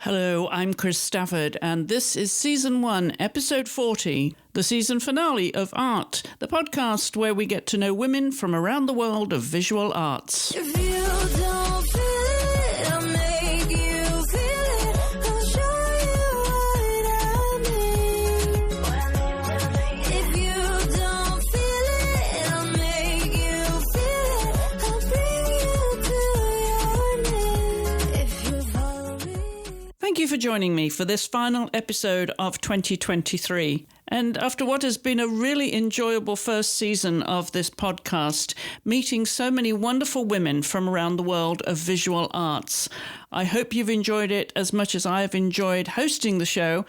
Hello, I'm Chris Stafford, and this is Season 1, Episode 40, the season finale of Art, the podcast where we get to know women from around the world of visual arts. If you don't feel it, I'll make you feel it. I'll show you what I mean. If you don't feel it, I'll make you feel it. I'll bring you to your knees. If you follow me. Thank you for joining me for this final episode of 2023. And after what has been a really enjoyable first season of this podcast, meeting so many wonderful women from around the world of visual arts, I hope you've enjoyed it as much as I have enjoyed hosting the show.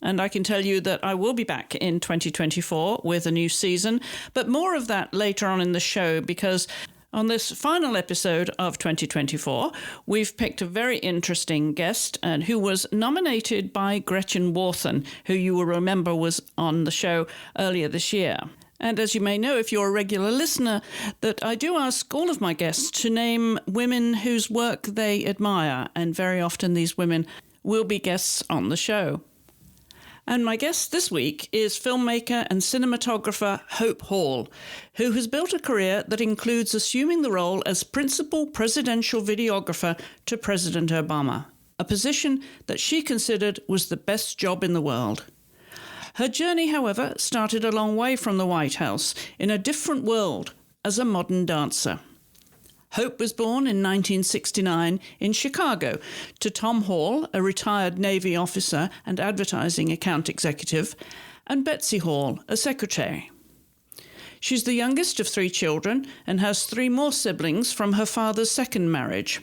And I can tell you that I will be back in 2024 with a new season, but more of that later on in the show, because on this final episode of 2024, we've picked a very interesting guest and who was nominated by Gretchen Warthen, who you will remember was on the show earlier this year. And as you may know, if you're a regular listener, that I do ask all of my guests to name women whose work they admire, and very often these women will be guests on the show. And my guest this week is filmmaker and cinematographer Hope Hall, who has built a career that includes assuming the role as principal presidential videographer to President Obama, a position that she considered was the best job in the world. Her journey, however, started a long way from the White House, in a different world, as a modern dancer. Hope was born in 1969 in Chicago to Tom Hall, a retired Navy officer and advertising account executive, and Betsy Hall, a secretary. She's the youngest of 3 children and has 3 more siblings from her father's second marriage.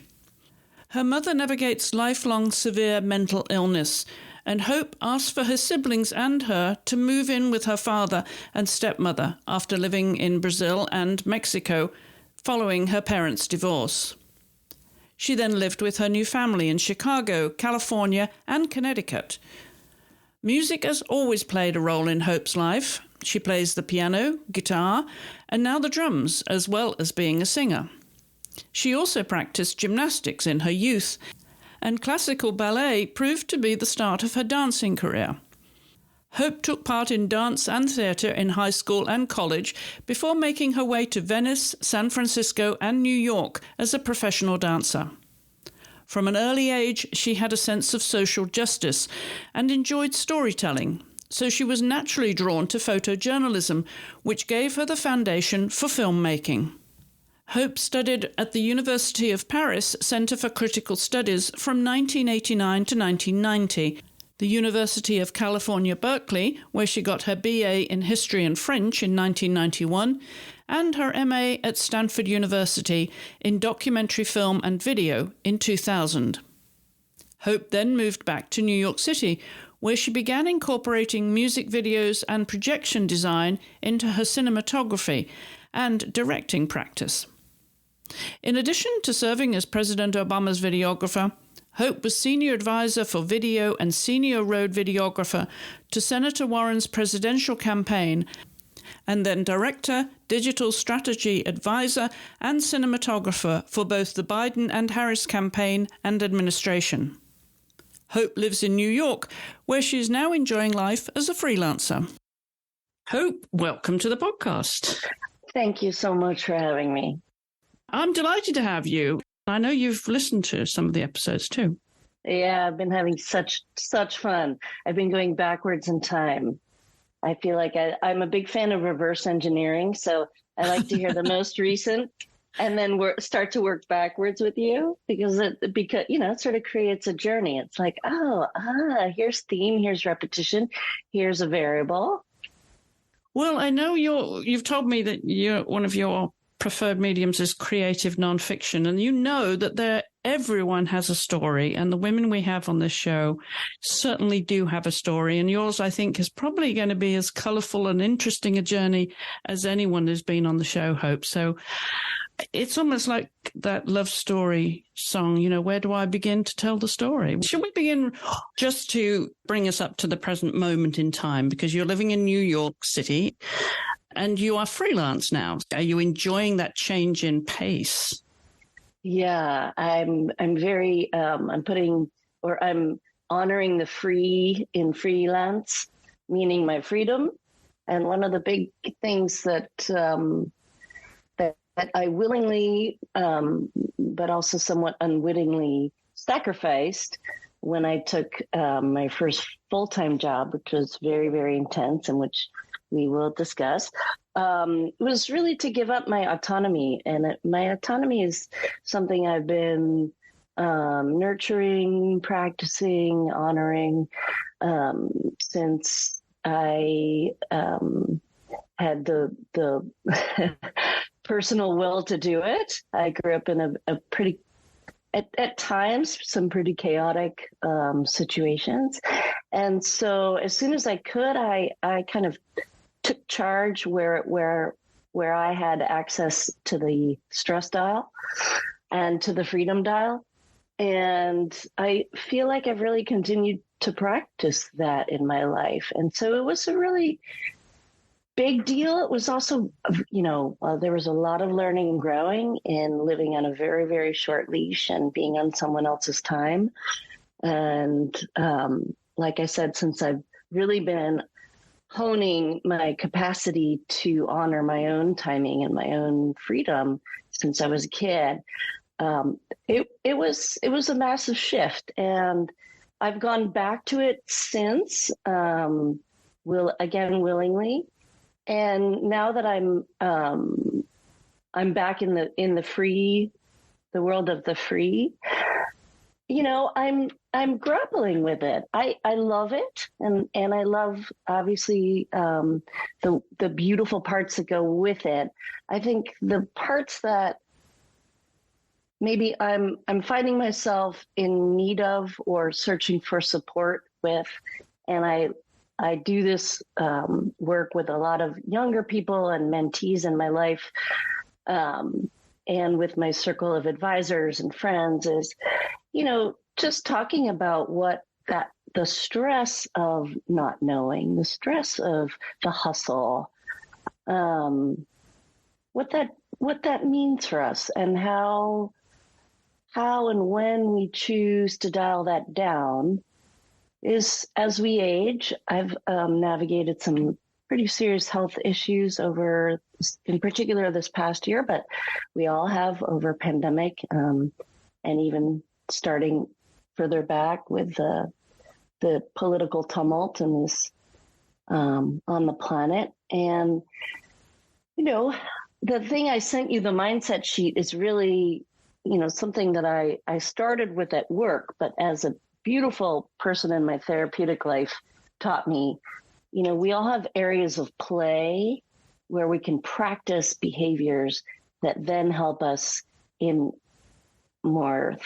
Her mother navigates lifelong severe mental illness, and Hope asks for her siblings and her to move in with her father and stepmother after living in Brazil and Mexico following her parents' divorce. She then lived with her new family in Chicago, California, and Connecticut. Music has always played a role in Hope's life. She plays the piano, guitar, and now the drums, as well as being a singer. She also practiced gymnastics in her youth, and classical ballet proved to be the start of her dancing career. Hope took part in dance and theatre in high school and college before making her way to Venice, San Francisco, and New York as a professional dancer. From an early age, she had a sense of social justice and enjoyed storytelling, so she was naturally drawn to photojournalism, which gave her the foundation for filmmaking. Hope studied at the University of Paris Centre for Critical Studies from 1989 to 1990, the University of California, Berkeley, where she got her BA in History and French in 1991, and her MA at Stanford University in Documentary Film and Video in 2000. Hope then moved back to New York City, where she began incorporating music videos and projection design into her cinematography and directing practice. In addition to serving as President Obama's videographer, Hope was senior advisor for video and senior road videographer to Senator Warren's presidential campaign, and then director, digital strategy advisor, and cinematographer for both the Biden and Harris campaign and administration. Hope lives in New York, where she is now enjoying life as a freelancer. Hope, welcome to the podcast. Thank you so much for having me. I'm delighted to have you. I know you've listened to some of the episodes too. Yeah, I've been having such fun. I've been going backwards in time. I feel like I'm a big fan of reverse engineering, so I like to hear the most recent and then start to work backwards with you because it sort of creates a journey. It's like, here's theme, here's repetition, here's a variable. Well, I know you've told me that one of your preferred mediums is creative nonfiction, and you know that everyone has a story, and the women we have on this show certainly do have a story, and yours, I think, is probably going to be as colourful and interesting a journey as anyone who's been on the show, Hope. So it's almost like that love story song, where do I begin to tell the story? Should we begin just to bring us up to the present moment in time, because you're living in New York City and you are freelance now. Are you enjoying that change in pace? Yeah, I'm honoring the free in freelance, meaning my freedom. And one of the big things that that I willingly, but also somewhat unwittingly sacrificed when I took my first full-time job, which was very, very intense and which we will discuss, was really to give up my autonomy. And my autonomy is something I've been nurturing, practicing, honoring since I had the personal will to do it. I grew up in a pretty, at times, some pretty chaotic situations. And so as soon as I could, I kind of took charge where I had access to the stress dial and to the freedom dial. And I feel like I've really continued to practice that in my life. And so it was a really big deal. It was also, there was a lot of learning and growing in living on a very, very short leash and being on someone else's time. And like I said, since I've really been honing my capacity to honor my own timing and my own freedom since I was a kid, it was a massive shift. And I've gone back to it since, willingly. And now that I'm back in the world of the free, I'm grappling with it. I love it, and I love obviously the beautiful parts that go with it. I think the parts that maybe I'm finding myself in need of or searching for support with, and I do this work with a lot of younger people and mentees in my life, and with my circle of advisors and friends, is, just talking about the stress of not knowing, the stress of the hustle, what that means for us, and how and when we choose to dial that down. Is as we age, I've navigated some pretty serious health issues over, in particular, this past year, but we all have over pandemic, and even starting further back with the political tumult and this on the planet. And the thing I sent you, the mindset sheet, is really something that I started with at work, but as a beautiful person in my therapeutic life taught me, we all have areas of play where we can practice behaviors that then help us in more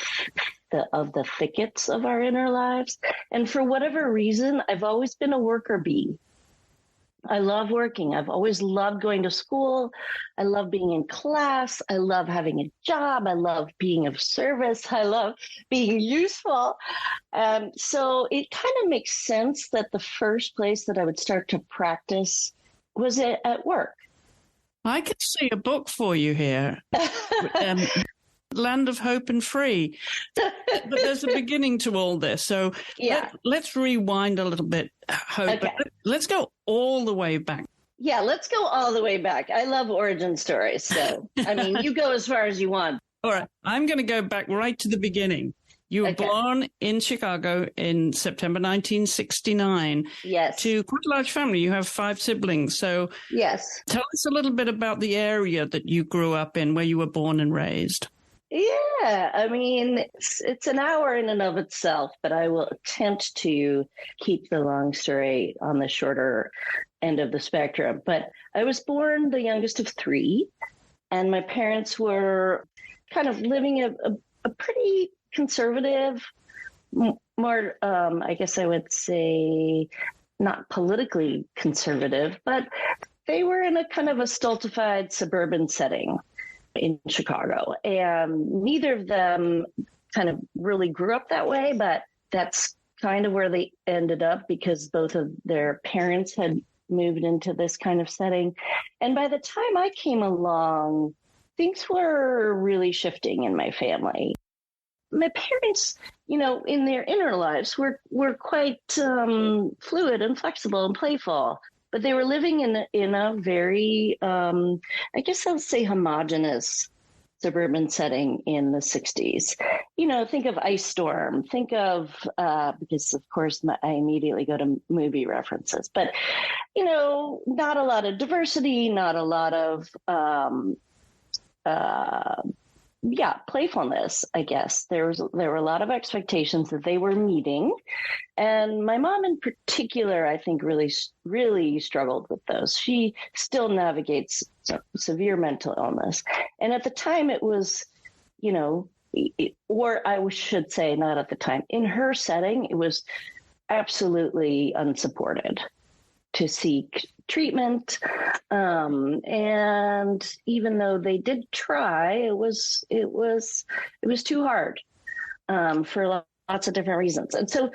of the thickets of our inner lives. And for whatever reason, I've always been a worker bee. I love working. I've always loved going to school. I love being in class. I love having a job. I love being of service. I love being useful. So it kind of makes sense that the first place that I would start to practice was at work. I could see a book for you here. Land of Hope and Free. But there's a beginning to all this. So yeah, let's rewind a little bit, Hope. Okay. Let's go all the way back. Yeah, let's go all the way back. I love origin stories. So, you go as far as you want. All right. I'm going to go back right to the beginning. You were born in Chicago in September 1969. Yes. To quite a large family. You have 5 siblings. So yes. Tell us a little bit about the area that you grew up in, where you were born and raised. Yeah, it's an hour in and of itself, but I will attempt to keep the long story on the shorter end of the spectrum. But I was born the youngest of 3, and my parents were kind of living a pretty conservative, more, I guess I would say, not politically conservative, but they were in a kind of a stultified suburban setting in Chicago. And neither of them kind of really grew up that way, but that's kind of where they ended up because both of their parents had moved into this kind of setting. And by the time I came along, things were really shifting in my family. my parents, in their inner lives were quite fluid and flexible and playful, but they were living in a very, I guess I'll say, homogenous suburban setting in the 60s. Think of Ice Storm, think of, because of course I immediately go to movie references, but, not a lot of diversity, not a lot of, playfulness, I guess. There were a lot of expectations that they were meeting. And my mom in particular, I think, really, really struggled with those. She still navigates severe mental illness. And at the time it was, or I should say not at the time, in her setting, it was absolutely unsupported to seek treatment. And even though they did try, it was too hard for lots of different reasons. And so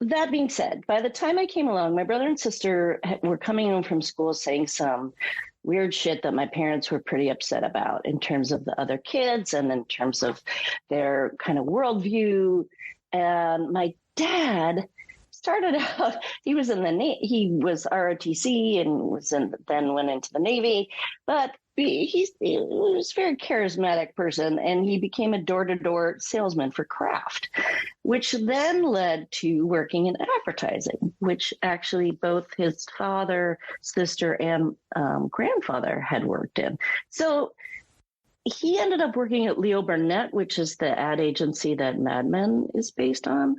that being said, by the time I came along, my brother and sister were coming home from school saying some weird shit that my parents were pretty upset about in terms of the other kids and in terms of their kind of worldview. And my dad started out, he was ROTC and then went into the Navy, but he was a very charismatic person, and he became a door-to-door salesman for Kraft, which then led to working in advertising, which actually both his father, sister, and grandfather had worked in. So he ended up working at Leo Burnett, which is the ad agency that Mad Men is based on,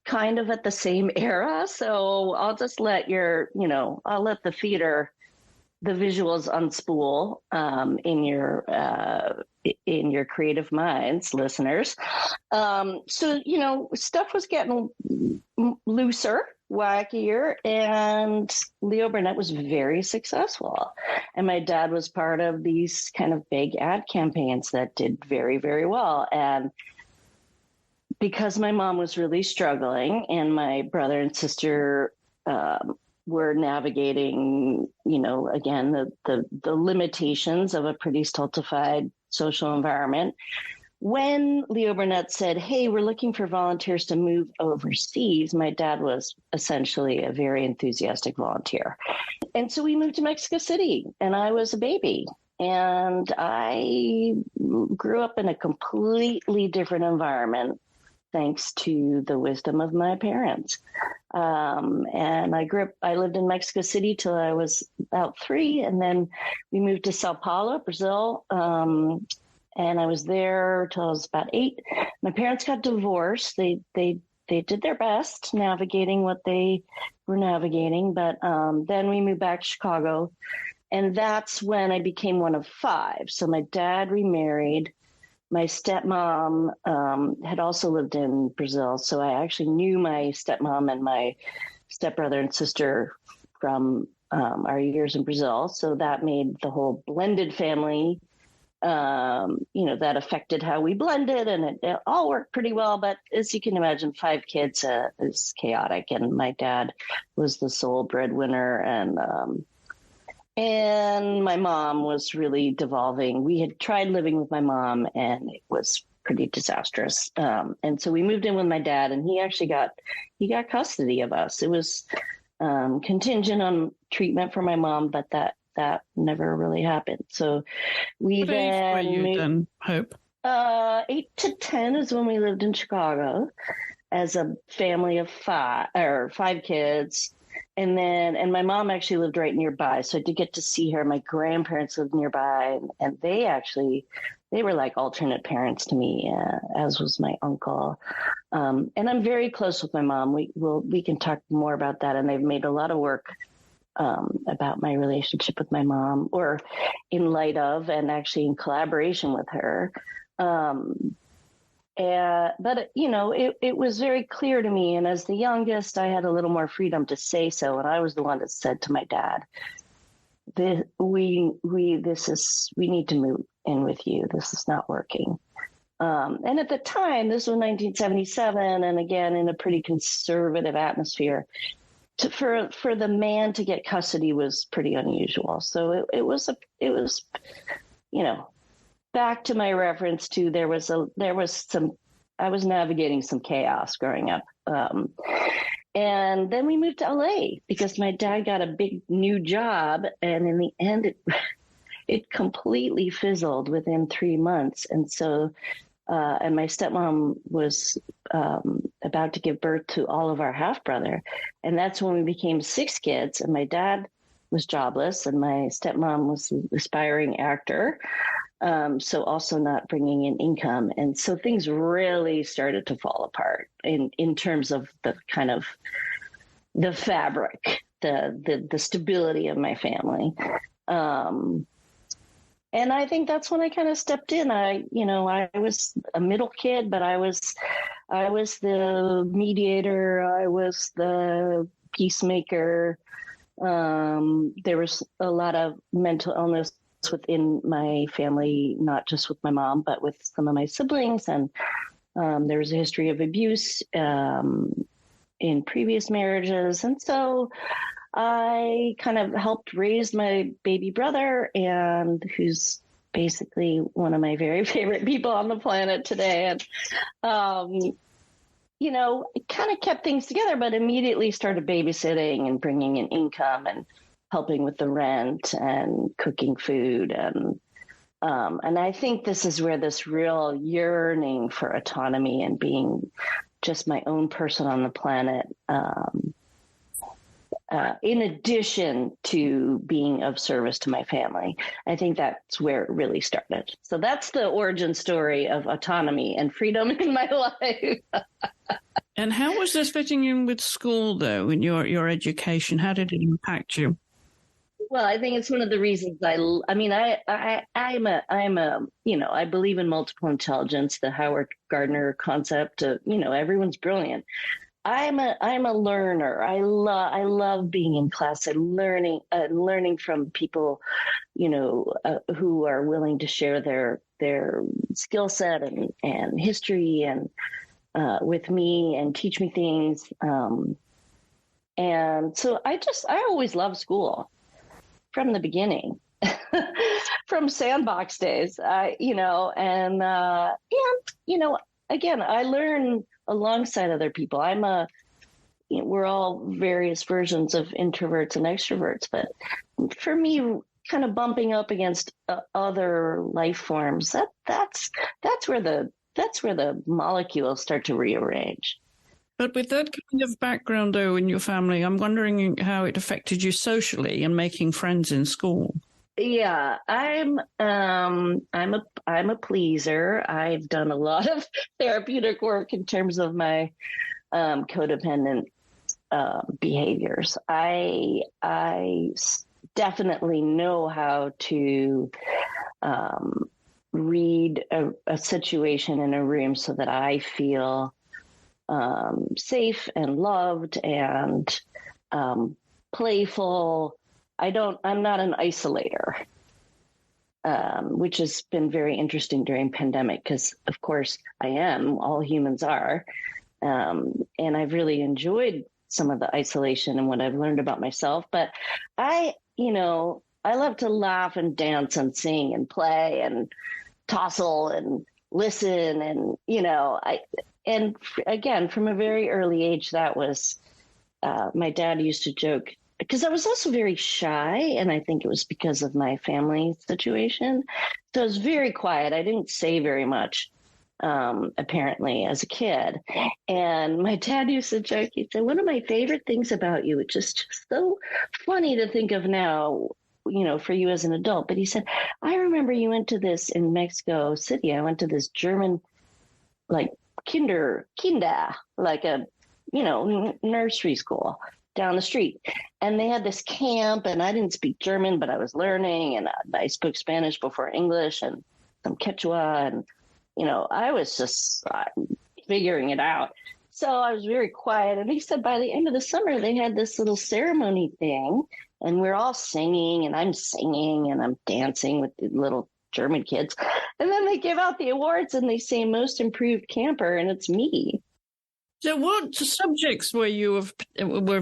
kind of at the same era. So I'll just let I'll let the theater, the visuals unspool in your creative minds, listeners. So, stuff was getting looser, wackier, and Leo Burnett was very successful. And my dad was part of these kind of big ad campaigns that did very, very well. And because my mom was really struggling and my brother and sister were navigating, again, the limitations of a pretty stultified social environment, when Leo Burnett said, hey, we're looking for volunteers to move overseas, my dad was essentially a very enthusiastic volunteer. And so we moved to Mexico City, and I was a baby. And I grew up in a completely different environment, thanks to the wisdom of my parents. And I lived in Mexico City till I was about 3. And then we moved to Sao Paulo, Brazil. And I was there till I was about 8. My parents got divorced. They did their best navigating what they were navigating. But then we moved back to Chicago. And that's when I became one of 5. So my dad remarried. My stepmom had also lived in Brazil, so I actually knew my stepmom and my stepbrother and sister from our years in Brazil. So that made the whole blended family, that affected how we blended, and it all worked pretty well. But as you can imagine, 5 kids is chaotic, and my dad was the sole breadwinner, and my mom was really devolving. We had tried living with my mom, and it was pretty disastrous. And so we moved in with my dad, and he actually got custody of us. It was contingent on treatment for my mom, but that never really happened. So we What age were you then, Hope? 8 to 10 is when we lived in Chicago as a family of 5 kids. And my mom actually lived right nearby. So I did get to see her. My grandparents lived nearby, and they were like alternate parents to me, as was my uncle. And I'm very close with my mom. We can talk more about that. And they've made a lot of work about my relationship with my mom, or in light of, and actually in collaboration with her. But it was very clear to me. And as the youngest, I had a little more freedom to say so. And I was the one that said to my dad, we need to move in with you. This is not working. And at the time, this was 1977. And again, in a pretty conservative atmosphere, for the man to get custody was pretty unusual. So it was back to my reference to there was some navigating some chaos growing up. And then we moved to LA because my dad got a big new job, and in the end, it completely fizzled within 3 months. And so, and my stepmom was about to give birth to all of our half brother, and that's when we became 6 kids. And my dad was jobless, and my stepmom was an aspiring actor. So also not bringing in income. And so things really started to fall apart in terms of the kind of the fabric, the stability of my family. And I think that's when I kind of stepped in. I was a middle kid, but I was the mediator. I was the peacemaker. There was a lot of mental illness within my family, not just with my mom, but with some of my siblings. And there was a history of abuse in previous marriages. And so I kind of helped raise my baby brother, and who's basically one of my very favorite people on the planet today. And, it kind of kept things together, but immediately started babysitting and bringing in income and helping with the rent and cooking food. And I think this is where this real yearning for autonomy and being just my own person on the planet, in addition to being of service to my family, I think that's where it really started. So that's the origin story of autonomy and freedom in my life. And how was this fitting in with school, though, in your education? How did it impact you? Well, I think it's one of the reasons I believe in multiple intelligence, the Howard Gardner concept of, everyone's brilliant. I'm a learner. I love being in class and learning from people, who are willing to share their skill set and history and with me and teach me things. And so I always loved school from the beginning, from sandbox days, again, I learn alongside other people. We're all various versions of introverts and extroverts, but for me, kind of bumping up against other life forms, that's where the molecules start to rearrange. But with that kind of background, though, in your family, I'm wondering how it affected you socially and making friends in school. Yeah, I'm a pleaser. I've done a lot of therapeutic work in terms of my codependent behaviors. I definitely know how to read a situation in a room so that I feel safe and loved and playful. I'm not an isolator, which has been very interesting during pandemic because, of course, I am. All humans are. And I've really enjoyed some of the isolation and what I've learned about myself. But I love to laugh and dance and sing and play and tousle and listen. And again, from a very early age, that was my dad used to joke, because I was also very shy, and I think it was because of my family situation. So I was very quiet. I didn't say very much, apparently, as a kid. And my dad used to joke, he'd say, one of my favorite things about you, which is just so funny to think of now, for you as an adult. But he said, I remember you went to this in Mexico City. I went to this German, like, kinder, like a, nursery school down the street. And they had this camp, and I didn't speak German, but I was learning, and I spoke Spanish before English and some Quechua, and, I was just figuring it out. So I was very quiet. And he said by the end of the summer, they had this little ceremony thing, and we're all singing, and I'm singing, and I'm dancing with the little German kids. And then they give out the awards, and they say most improved camper, and it's me. So, what subjects were of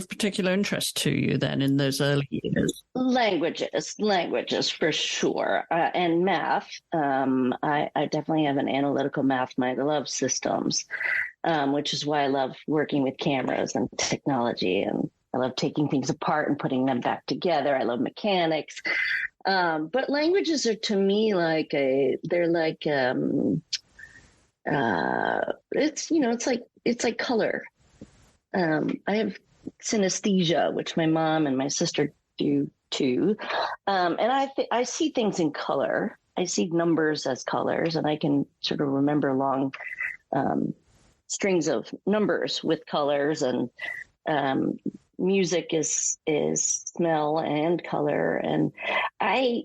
particular interest to you then in those early years? Languages for sure, and math. I definitely have an analytical math mind. I love systems, which is why I love working with cameras and technology, and I love taking things apart and putting them back together. I love mechanics, but languages are to me like it's like color. I have synesthesia, which my mom and my sister do too, and I see things in color. I see numbers as colors, and I can sort of remember long strings of numbers with colors, and music is smell and color, and I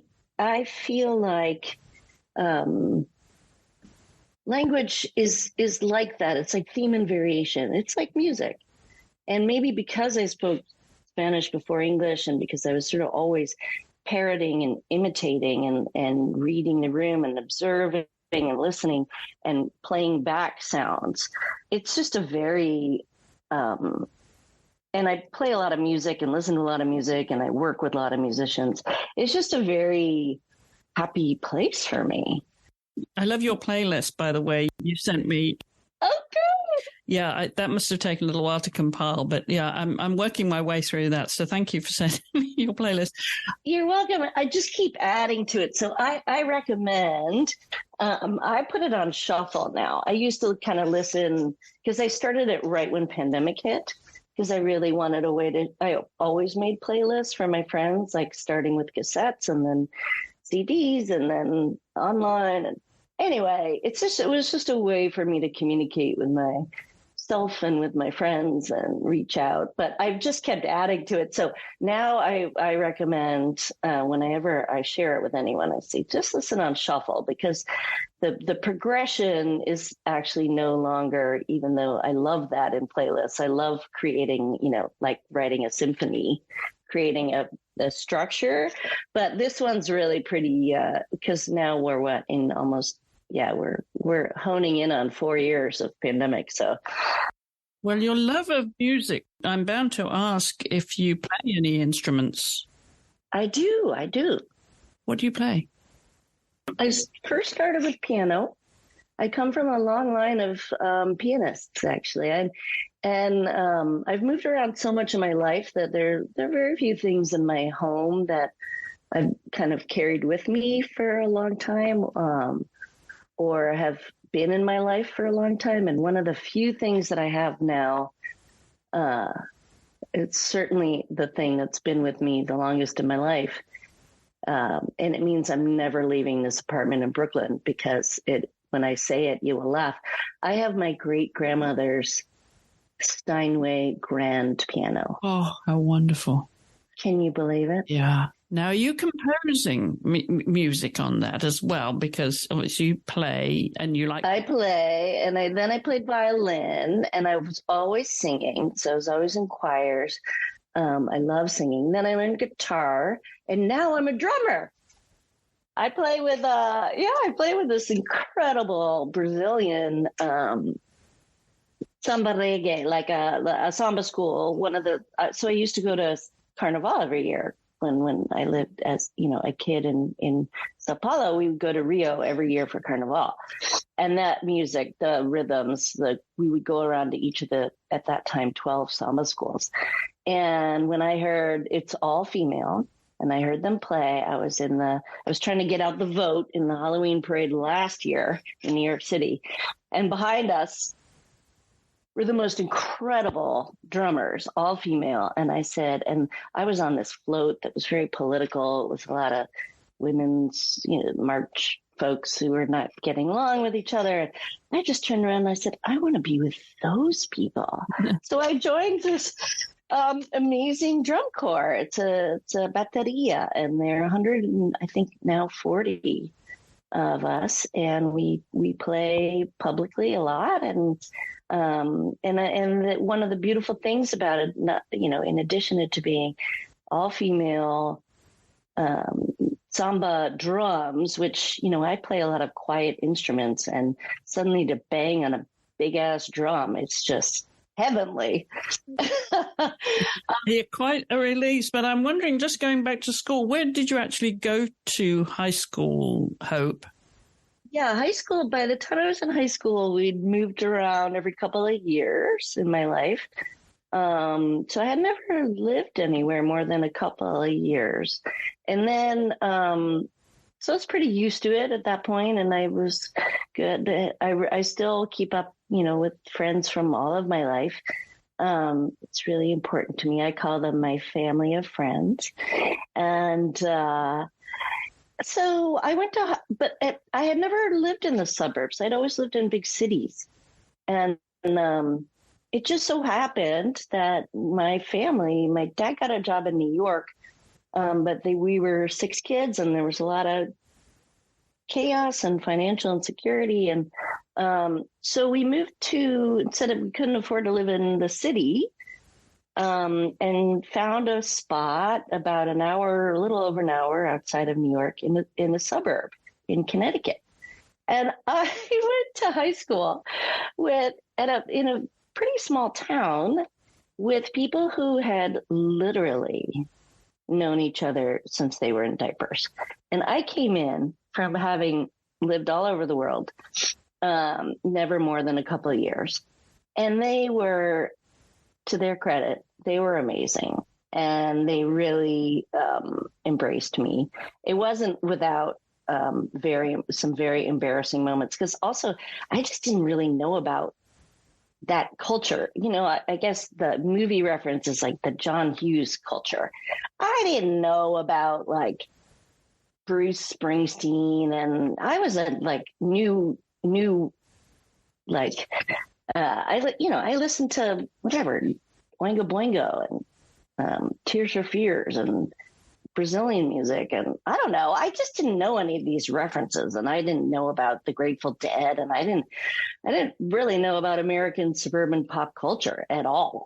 feel like language is like that. It's like theme and variation. It's like music. And maybe because I spoke Spanish before English, and because I was sort of always parroting and imitating and reading the room and observing and listening and playing back sounds, it's just a very and I play a lot of music and listen to a lot of music, and I work with a lot of musicians. It's just a very happy place for me. I love your playlist, by the way. You sent me. Oh, good. Yeah, that must have taken a little while to compile, but yeah, I'm working my way through that. So thank you for sending me your playlist. You're welcome. I just keep adding to it. So I recommend, I put it on shuffle now. I used to kind of listen because I started it right when pandemic hit, because I really wanted a way to, I always made playlists for my friends, like starting with cassettes and then CDs and then online. And anyway, it was just a way for me to communicate with myself and with my friends and reach out. But I've just kept adding to it. So now I recommend whenever I share it with anyone, I say, just listen on shuffle, because the progression is actually no longer, even though I love that in playlists. I love creating, like writing a symphony, creating a structure, but this one's really pretty because now we're we're honing in on 4 years of pandemic. So, well, your love of music, I'm bound to ask if you play any instruments. I do. What do you play? I first started with piano. I come from a long line of pianists, actually. And I've moved around so much in my life that there are very few things in my home that I've kind of carried with me for a long time, or have been in my life for a long time. And one of the few things that I have now, it's certainly the thing that's been with me the longest in my life. And it means I'm never leaving this apartment in Brooklyn, because when I say it, you will laugh. I have my great grandmother's Steinway grand piano. Oh, how wonderful. Can you believe it? Yeah. Now, are you composing music on that as well? Because obviously you play and you like... I play, and then I played violin, and I was always singing. So I was always in choirs. I love singing. Then I learned guitar, and now I'm a drummer. I play with this incredible Brazilian samba reggae, like a samba school. So I used to go to Carnival every year when I lived as a kid in Sao Paulo. We would go to Rio every year for Carnival, and that music, the rhythms, we would go around to each of the, at that time, 12 samba schools. And when I heard it's all female, and I heard them play, I was trying to get out the vote in the Halloween parade last year in New York City, and behind us were the most incredible drummers, all female. And I was on this float that was very political. It was a lot of women's, march folks who were not getting along with each other. And I just turned around and I said, I want to be with those people. So I joined this amazing drum corps. It's a bateria, and there are 100 and I think now 40 of us, and we play publicly a lot. And one of the beautiful things about it, in addition to being all female samba drums, which I play a lot of quiet instruments, and suddenly to bang on a big ass drum, it's just heavenly. Yeah, quite a release. But I'm wondering, just going back to school, where did you actually go to high school, Hope? Yeah, high school, by the time I was in high school, we'd moved around every couple of years in my life. So I had never lived anywhere more than a couple of years. And then, so I was pretty used to it at that point, and I was good. I still keep up, with friends from all of my life. It's really important to me. I call them my family of friends. And so I went to, but I had never lived in the suburbs. I'd always lived in big cities. And it just so happened that my dad got a job in New York, but we were 6 kids, and there was a lot of chaos and financial insecurity. And so we moved instead of, we couldn't afford to live in the city, and found a spot about a little over an hour outside of New York in a suburb in Connecticut. And I went to high school in a pretty small town with people who had literally known each other since they were in diapers. And I came in from having lived all over the world, never more than a couple of years. And they were, to their credit, they were amazing. And they really embraced me. It wasn't without some very embarrassing moments, because also I just didn't really know about that culture. I guess the movie reference is like the John Hughes culture. I didn't know about like Bruce Springsteen, and I was a like new like I listened to whatever Oingo Boingo and Tears for Fears and Brazilian music, and I don't know. I just didn't know any of these references, and I didn't know about the Grateful Dead, and I didn't really know about American suburban pop culture at all.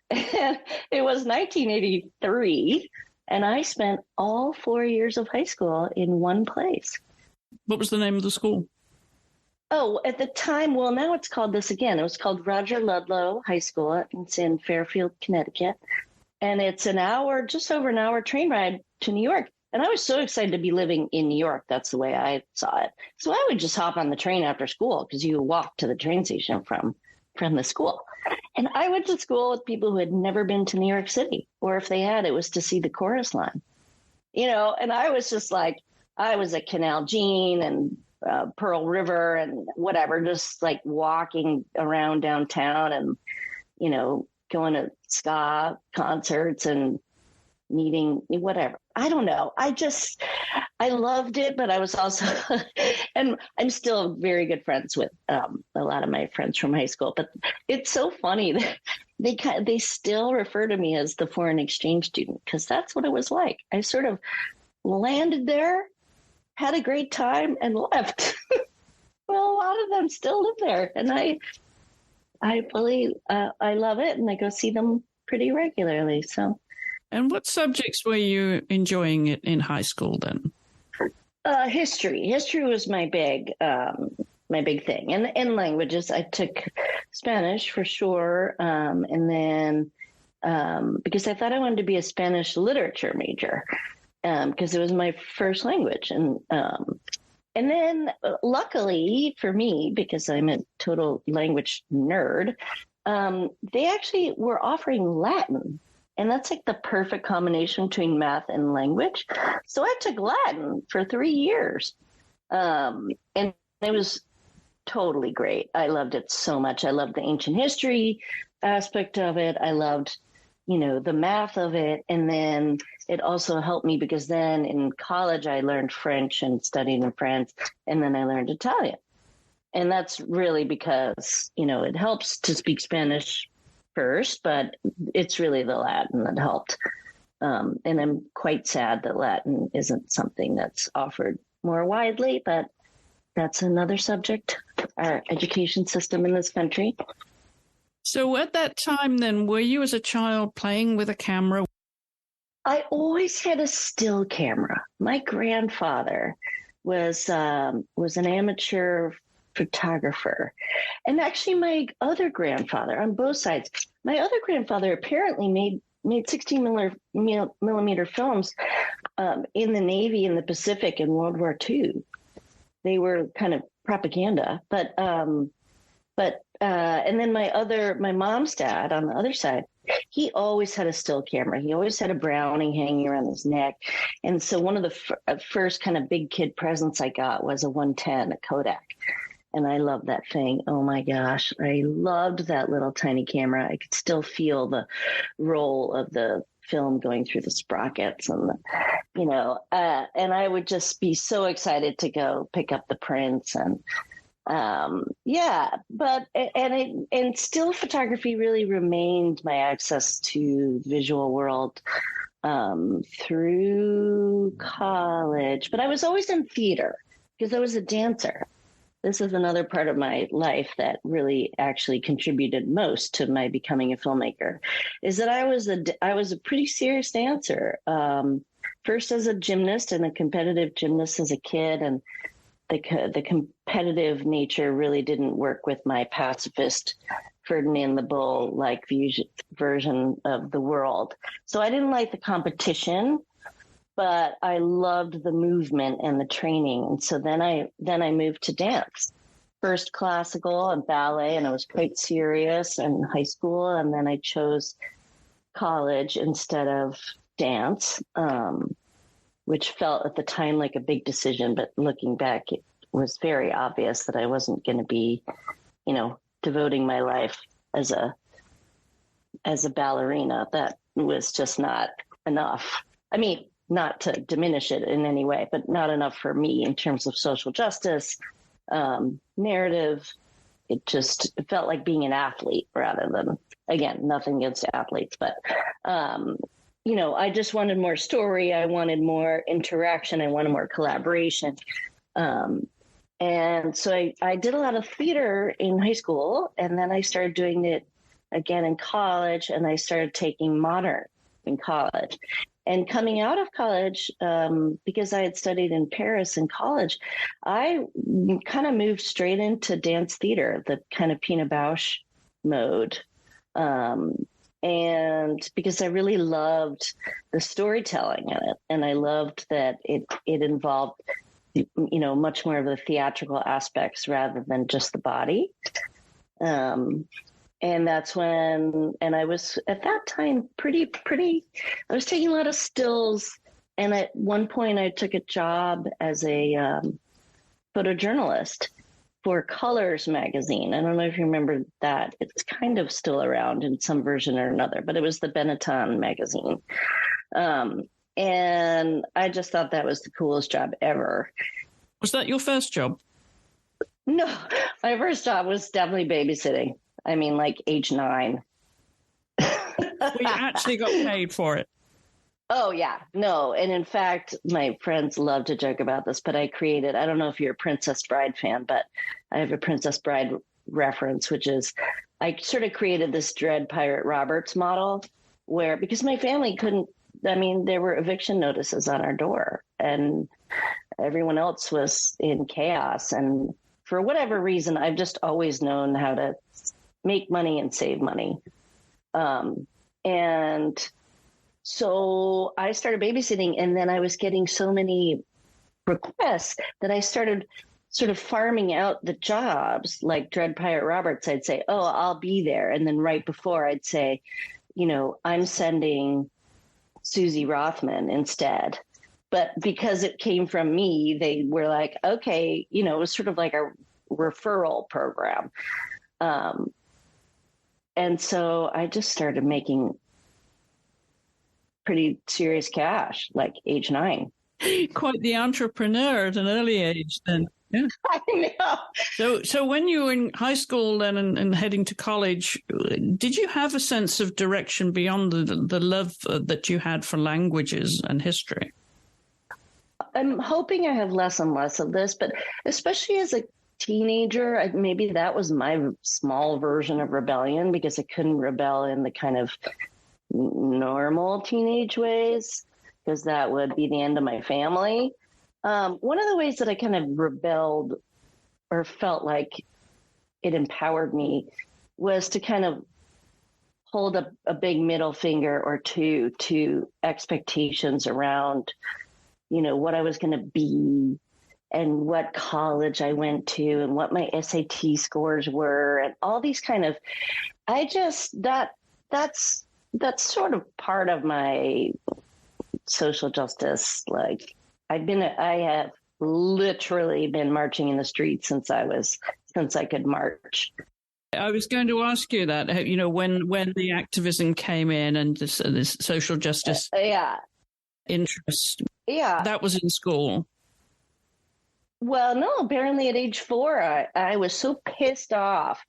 And it was 1983, and I spent all 4 years of high school in one place. What was the name of the school? Oh, at the time, well, now it's called this again. It was called Roger Ludlow High School. It's in Fairfield, Connecticut. And it's just over an hour train ride to New York. And I was so excited to be living in New York. That's the way I saw it. So I would just hop on the train after school, because you walk to the train station from the school. And I went to school with people who had never been to New York City, or if they had, it was to see the chorus line. And I was just like, I was at Canal Jean and Pearl River and whatever, just like walking around downtown and, going to ska concerts and meeting whatever. I don't know. I loved it, but I was also, and I'm still very good friends with a lot of my friends from high school. But it's so funny that they still refer to me as the foreign exchange student, because that's what it was like. I sort of landed there, had a great time, and left. Well, a lot of them still live there, and I really I love it, and I go see them pretty regularly. So. And what subjects were you enjoying in high school then? History. History was my big thing, and languages. I took Spanish for sure, and then because I thought I wanted to be a Spanish literature major, because it was my first language, and then luckily for me, because I'm a total language nerd, they actually were offering Latin. And that's like the perfect combination between math and language. So I took Latin for 3 years. And it was totally great. I loved it so much. I loved the ancient history aspect of it. I loved, the math of it. And then it also helped me because then in college, I learned French and studied in France. And then I learned Italian. And that's really because, it helps to speak Spanish first, but it's really the Latin that helped. And I'm quite sad that Latin isn't something that's offered more widely, but that's another subject, our education system in this country. So at that time then, were you as a child playing with a camera? I always had a still camera. My grandfather was an amateur photographer. And actually, my other grandfather, on both sides, my other grandfather apparently made 16 millimeter films in the Navy in the Pacific in World War II. They were kind of propaganda, and then my mom's dad on the other side, he always had a still camera. He always had a Browning hanging around his neck. And so one of the first kind of big kid presents I got was a 110, a Kodak. And I loved that thing. Oh my gosh. I loved that little tiny camera. I could still feel the roll of the film going through the sprockets and and I would just be so excited to go pick up the prints and still photography really remained my access to the visual world through college. But I was always in theater because I was a dancer. This is another part of my life that really actually contributed most to my becoming a filmmaker, is that I was a pretty serious dancer. First as a gymnast and a competitive gymnast as a kid, and the competitive nature really didn't work with my pacifist Ferdinand the Bull like version of the world. So I didn't like the competition, but I loved the movement and the training. And so then I moved to dance, first classical and ballet, and I was quite serious in high school. And then I chose college instead of dance, which felt at the time like a big decision. But looking back, it was very obvious that I wasn't going to be, devoting my life as a ballerina. That was just not enough. I mean, not to diminish it in any way, but not enough for me in terms of social justice, narrative. It felt like being an athlete rather than, again, nothing against athletes, but, I just wanted more story. I wanted more interaction. I wanted more collaboration. And so I did a lot of theater in high school, and then I started doing it again in college, and I started taking modern in college. And coming out of college, because I had studied in Paris in college, I kind of moved straight into dance theater, the kind of Pina Bausch mode. And because I really loved the storytelling in it, and I loved that it involved, much more of the theatrical aspects rather than just the body. And that's when, and I was at that time pretty, I was taking a lot of stills. And at one point I took a job as a photojournalist for Colors magazine. I don't know if you remember that. It's kind of still around in some version or another, but it was the Benetton magazine. And I just thought that was the coolest job ever. Was that your first job? No, my first job was definitely babysitting. I mean, like age 9. Well, you actually got paid for it. Oh, yeah. No. And in fact, my friends love to joke about this, but I don't know if you're a Princess Bride fan, but I have a Princess Bride reference, which is I sort of created this Dread Pirate Roberts model where, because my family there were eviction notices on our door and everyone else was in chaos. And for whatever reason, I've just always known how to make money and save money. And so I started babysitting, and then I was getting so many requests that I started sort of farming out the jobs. Like Dread Pirate Roberts, I'd say, oh, I'll be there. And then right before I'd say, I'm sending Susie Rothman instead. But because it came from me, they were like, okay, it was sort of like a referral program. And so I just started making pretty serious cash, like age 9. Quite the entrepreneur at an early age then. Yeah. I know. So when you were in high school then and heading to college, did you have a sense of direction beyond the love that you had for languages and history? I'm hoping I have less and less of this, but especially as a teenager, maybe that was my small version of rebellion, because I couldn't rebel in the kind of normal teenage ways, because that would be the end of my family. One of the ways that I kind of rebelled or felt like it empowered me was to kind of hold a big middle finger or two to expectations around, what I was going to be and what college I went to and what my SAT scores were and all these kind of, that's sort of part of my social justice. Like I have literally been marching in the streets since I could march. I was going to ask you that, when the activism came in and this social justice interest, that was in school. Well, no, apparently at age 4, I was so pissed off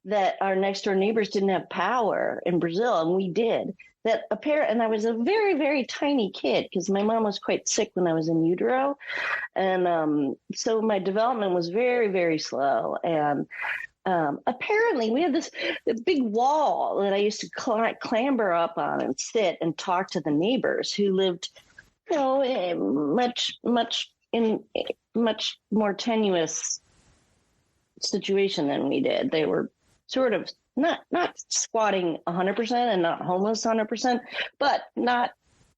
that our next door neighbors didn't have power in Brazil, and we did. And I was a very, very tiny kid because my mom was quite sick when I was in utero. And so my development was very, very slow. And apparently we had this big wall that I used to clamber up on and sit and talk to the neighbors who lived, in much more tenuous situation than we did. They were sort of not squatting 100% and not homeless 100%, but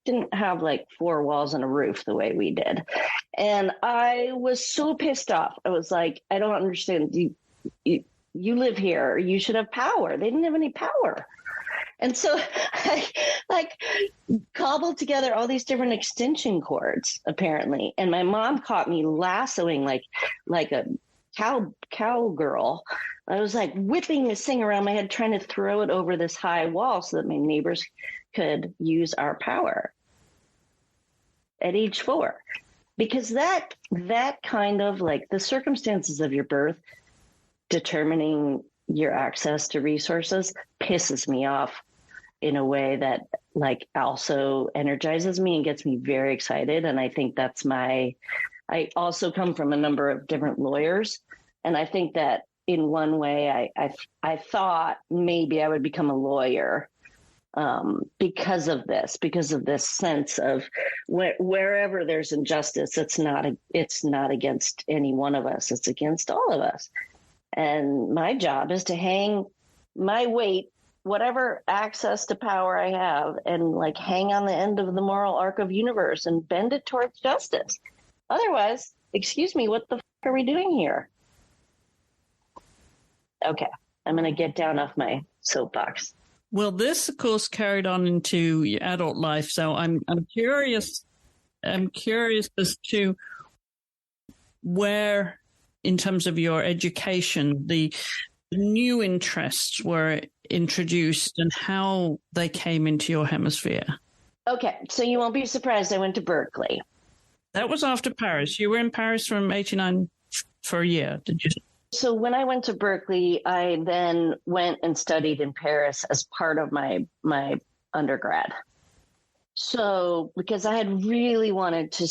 didn't have like 4 walls and a roof the way we did. And I was so pissed off. I was like, I don't understand. You live here. You should have power. They didn't have any power. And so I cobbled together all these different extension cords, apparently. And my mom caught me lassoing like a cowgirl. I was like whipping this thing around my head, trying to throw it over this high wall so that my neighbors could use our power at age 4. Because that kind of like the circumstances of your birth determining your access to resources pisses me off in a way that like also energizes me and gets me very excited. And I think I also come from a number of different lawyers. And I think that in one way I thought maybe I would become a lawyer because of this sense of wherever there's injustice, it's not against any one of us. It's against all of us. And my job is to hang my weight, whatever access to power I have, and like hang on the end of the moral arc of universe and bend it towards justice. Otherwise, excuse me, what the f are we doing here? Okay, I'm going to get down off my soapbox. Well, this, of course, carried on into your adult life. So I'm curious. I'm curious as to where, in terms of your education, the new interests were introduced and how they came into your hemisphere. Okay, so you won't be surprised I went to Berkeley. That was after Paris. You were in Paris from 89 for a year, did you? So when I went to Berkeley, I then went and studied in Paris as part of my undergrad. So because I had really wanted to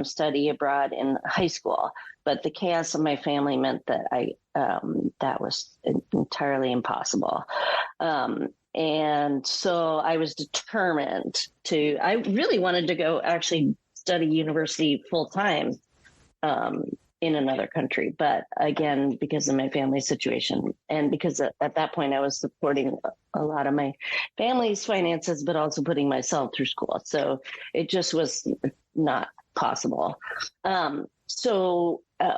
study abroad in high school, but the chaos of my family meant that that was entirely impossible. And so I was determined I really wanted to go actually study university full time in another country. But again, because of my family situation and because at that point I was supporting a lot of my family's finances, but also putting myself through school. So it just was not possible.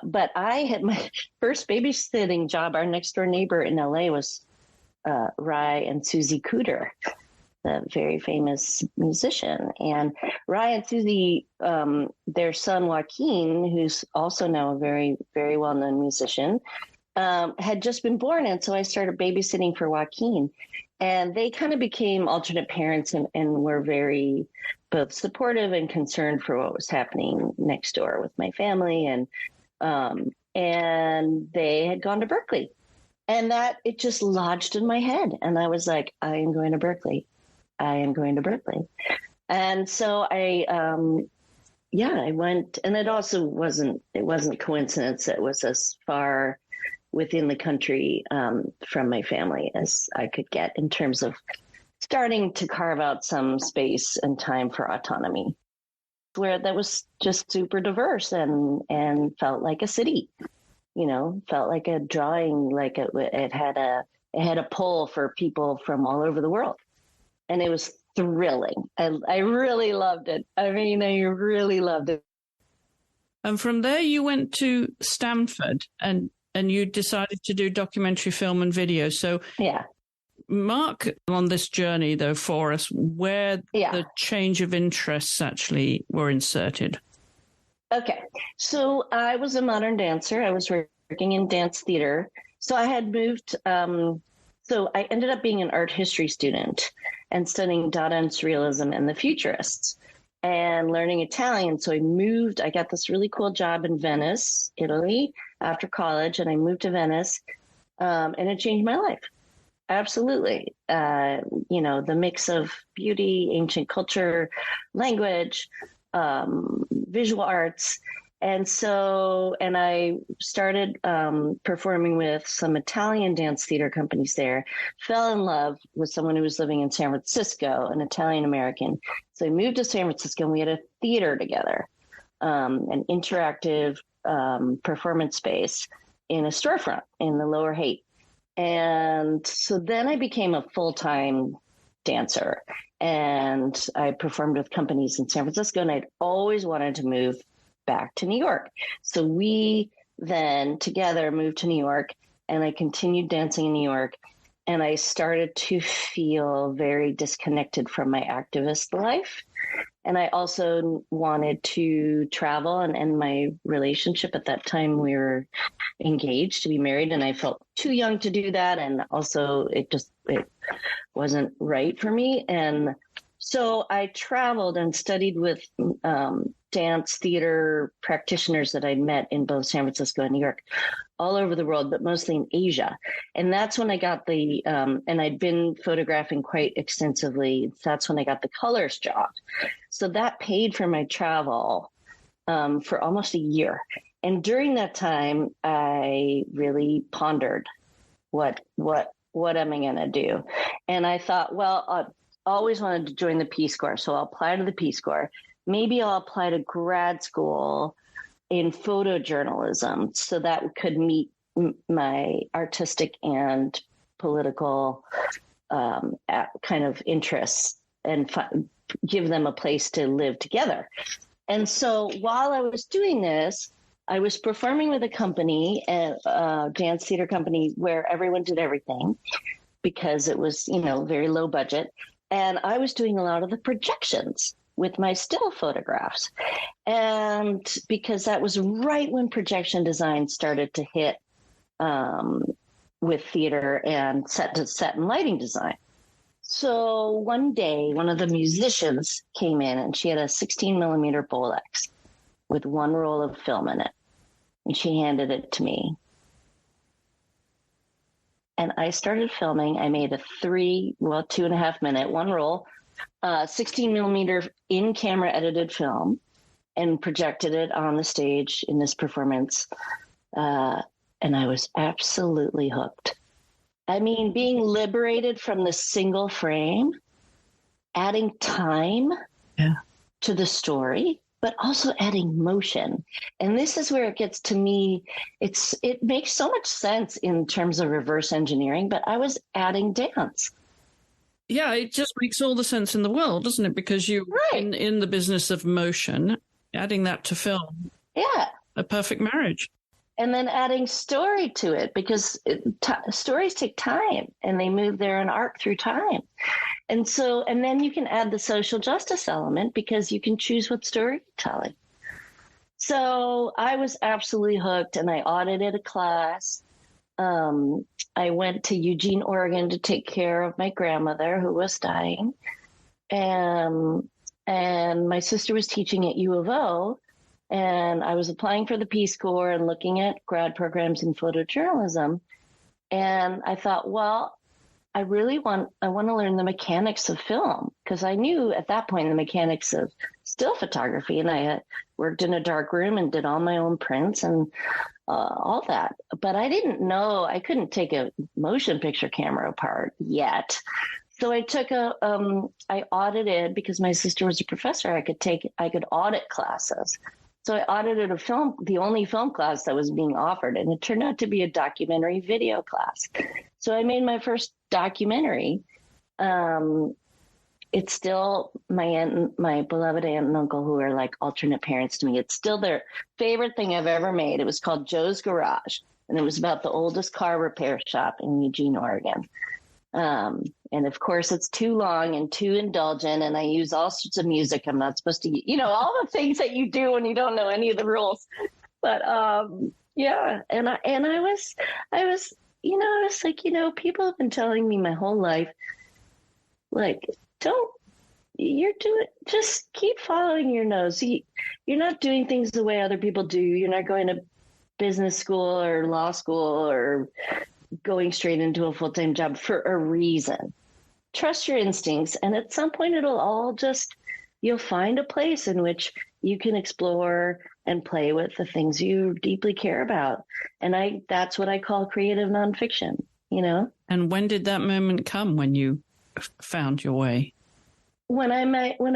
But I had my first babysitting job. Our next door neighbor in LA was Ry and Susie Cooter, the very famous musician. And Ry and Susie, their son Joaquin, who's also now a very, very well-known musician, had just been born. And so I started babysitting for Joaquin. And they kind of became alternate parents and were very both supportive and concerned for what was happening next door with my family. And they had gone to Berkeley. And that it just lodged in my head. And I was like, I am going to Berkeley. I am going to Berkeley. And so I went, and it also wasn't coincidence. It was as far within the country from my family as I could get in terms of starting to carve out some space and time for autonomy, where that was just super diverse and felt like a city. felt like a drawing, like it had a pull for people from all over the world. And it was thrilling. I really loved it. I mean, I really loved it. And from there, you went to Stanford and you decided to do documentary film and video. So, Yeah. Mark on this journey, though, for us, where the change of interests actually were inserted. Okay. So I was a modern dancer. I was working in dance theater. So I had moved. So I ended up being an art history student and studying Dada and Surrealism and the Futurists and learning Italian. So I got this really cool job in Venice, Italy after college. And I moved to Venice and it changed my life. Absolutely. The mix of beauty, ancient culture, language, visual arts. And I started performing with some Italian dance theater companies there, fell in love with someone who was living in San Francisco, an Italian American. So I moved to San Francisco and we had a theater together, an interactive performance space in a storefront in the Lower Haight. And so then I became a full-time dancer and I performed with companies in San Francisco, and I'd always wanted to move back to New York. So we then together moved to New York and I continued dancing in New York, and I started to feel very disconnected from my activist life. And I also wanted to travel and end my relationship. At that time, we were engaged to be married, and I felt too young to do that. And also it wasn't right for me. And so I traveled and studied with dance theater practitioners that I met in both San Francisco and New York, all over the world, but mostly in Asia. And that's when I got and I'd been photographing quite extensively. That's when I got the colors job. So that paid for my travel for almost a year. And during that time, I really pondered what am I going to do? And I thought, well, I always wanted to join the Peace Corps. So I'll apply to the Peace Corps. Maybe I'll apply to grad school in photojournalism so that could meet my artistic and political kind of interests and give them a place to live together. And so while I was doing this, I was performing with a company, a dance theater company, where everyone did everything because it was, very low budget. And I was doing a lot of the projections with my still photographs. And because that was right when projection design started to hit with theater and set and lighting design. So one day, one of the musicians came in and she had a 16 millimeter Bolex with one roll of film in it. And she handed it to me. And I started filming. I made a 2.5 minute, one roll, 16 millimeter in camera edited film and projected it on the stage in this performance. And I was absolutely hooked. I mean, being liberated from the single frame, adding time to the story, but also adding motion. And this is where it gets to me. It makes so much sense in terms of reverse engineering, but I was adding dance. Yeah, it just makes all the sense in the world, doesn't it? Because you're in the business of motion, adding that to film. Yeah. A perfect marriage. And then adding story to it, because stories take time and they move their own arc through time. And then you can add the social justice element because you can choose what story you're telling. So I was absolutely hooked, and I audited a class. I went to Eugene, Oregon to take care of my grandmother who was dying. And my sister was teaching at U of O. And I was applying for the Peace Corps and looking at grad programs in photojournalism. And I thought, well, I want to learn the mechanics of film, because I knew at that point the mechanics of still photography. And I had worked in a dark room and did all my own prints and all that. But I didn't know, I couldn't take a motion picture camera apart yet. So I took I audited, because my sister was a professor, I could audit classes. So I audited a film, the only film class that was being offered, and it turned out to be a documentary video class. So I made my first documentary. It's still my beloved aunt and uncle, who are like alternate parents to me. It's still their favorite thing I've ever made. It was called Joe's Garage, and it was about the oldest car repair shop in Eugene, Oregon. And of course, it's too long and too indulgent, and I use all sorts of music I'm not supposed to, all the things that you do when you don't know any of the rules. But yeah, and I was like, people have been telling me my whole life, like, just keep following your nose. You're not doing things the way other people do. You're not going to business school or law school or going straight into a full-time job for a reason. Trust your instincts. And at some point you'll find a place in which you can explore and play with the things you deeply care about. And that's what I call creative nonfiction, And when did that moment come when you found your way? When I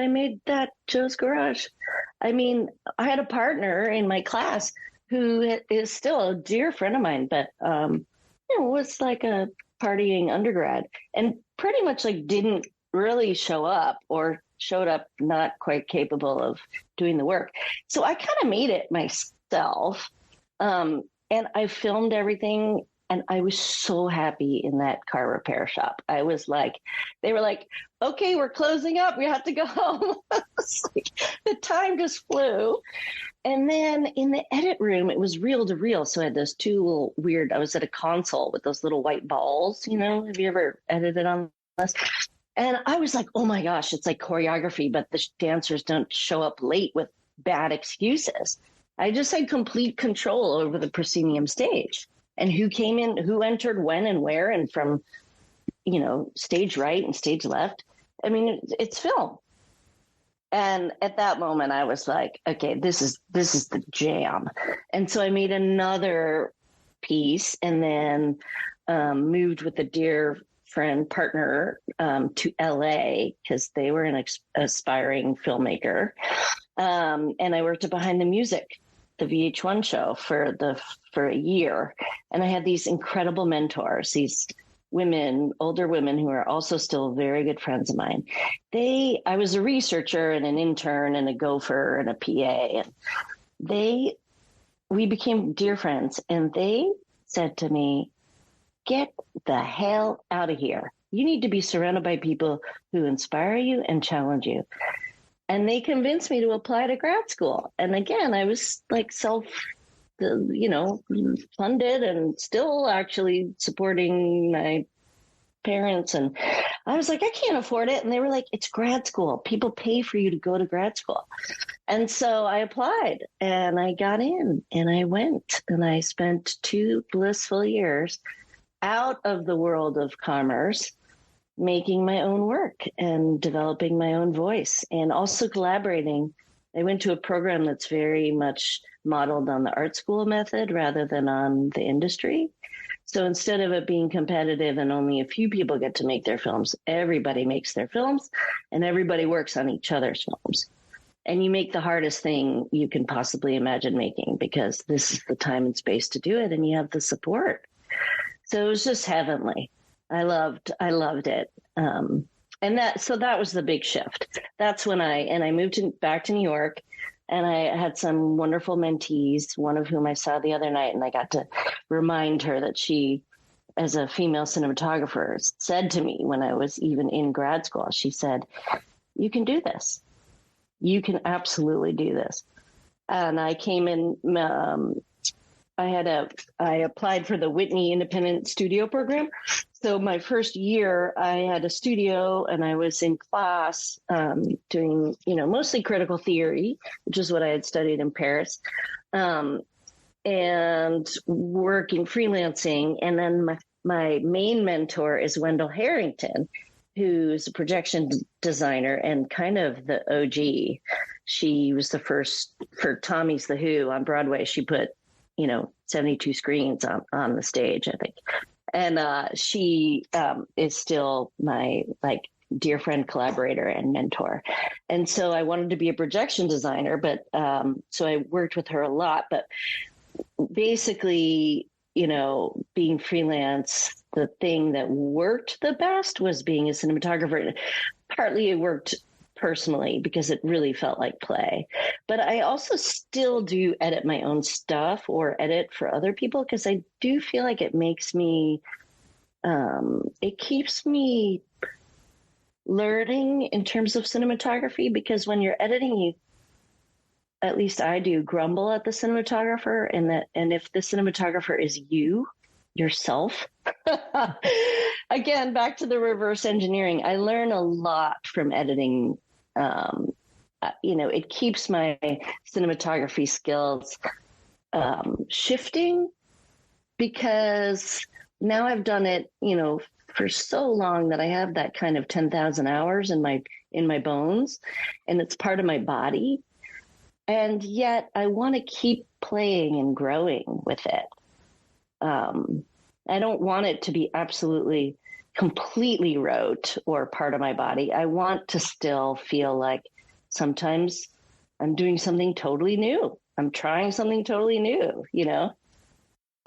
made that Joe's Garage. I mean, I had a partner in my class who is still a dear friend of mine, but was like a partying undergrad and pretty much like didn't really show up, or showed up not quite capable of doing the work. So I kind of made it myself. And I filmed everything. And I was so happy in that car repair shop. I was like, they were like, okay, we're closing up. We have to go home. The time just flew. And then in the edit room, it was reel to reel. So I had those two little weird, I was at a console with those little white balls, have you ever edited on this? And I was like, oh my gosh, it's like choreography, but the dancers don't show up late with bad excuses. I just had complete control over the proscenium stage. And who came in, who entered when and where, and from, stage right and stage left. I mean, it's film. And at that moment, I was like, okay, this is the jam. And so I made another piece, and then moved with a dear friend partner to LA, because they were an aspiring filmmaker. And I worked behind the music, the VH1 show for a year. And I had these incredible mentors, these older women who are also still very good friends of mine. I was a researcher and an intern and a gopher and a PA. And we became dear friends, and they said to me, get the hell out of here. You need to be surrounded by people who inspire you and challenge you. And they convinced me to apply to grad school. And again, I was like funded and still actually supporting my parents. And I was like, I can't afford it. And they were like, it's grad school. People pay for you to go to grad school. And so I applied, and I got in, and I went, and I spent 2 blissful years out of the world of commerce, making my own work and developing my own voice, and also collaborating. I went to a program that's very much modeled on the art school method rather than on the industry. So instead of it being competitive and only a few people get to make their films, everybody makes their films, and everybody works on each other's films. And you make the hardest thing you can possibly imagine making, because this is the time and space to do it, and you have the support. So it was just heavenly. I loved it. And that was the big shift. That's when I moved back to New York, and I had some wonderful mentees, one of whom I saw the other night, and I got to remind her that she, as a female cinematographer, said to me when I was even in grad school, she said, you can do this. You can absolutely do this. And I came in, I applied for the Whitney Independent Studio Program. So my first year, I had a studio, and I was in class doing, mostly critical theory, which is what I had studied in Paris, and working freelancing. And then my main mentor is Wendell Harrington, who's a projection designer and kind of the OG. She was the first for Tommy's The Who on Broadway. She put 72 screens on the stage, I think. And she is still my dear friend, collaborator, and mentor. And so I wanted to be a projection designer, but so I worked with her a lot. But basically, being freelance, the thing that worked the best was being a cinematographer. Partly it worked personally because it really felt like play. But I also still do edit my own stuff or edit for other people because I do feel like it makes me, it keeps me learning in terms of cinematography, because when you're editing, you, at least I do, grumble at the cinematographer, and if the cinematographer is yourself, again, back to the reverse engineering, I learn a lot from editing. It keeps my cinematography skills shifting, because now I've done it, for so long that I have that kind of 10,000 hours in my bones, and it's part of my body. And yet I want to keep playing and growing with it. I don't want it to be absolutely, completely rote or part of my body. I want to still feel like sometimes I'm doing something totally new. I'm trying something totally new,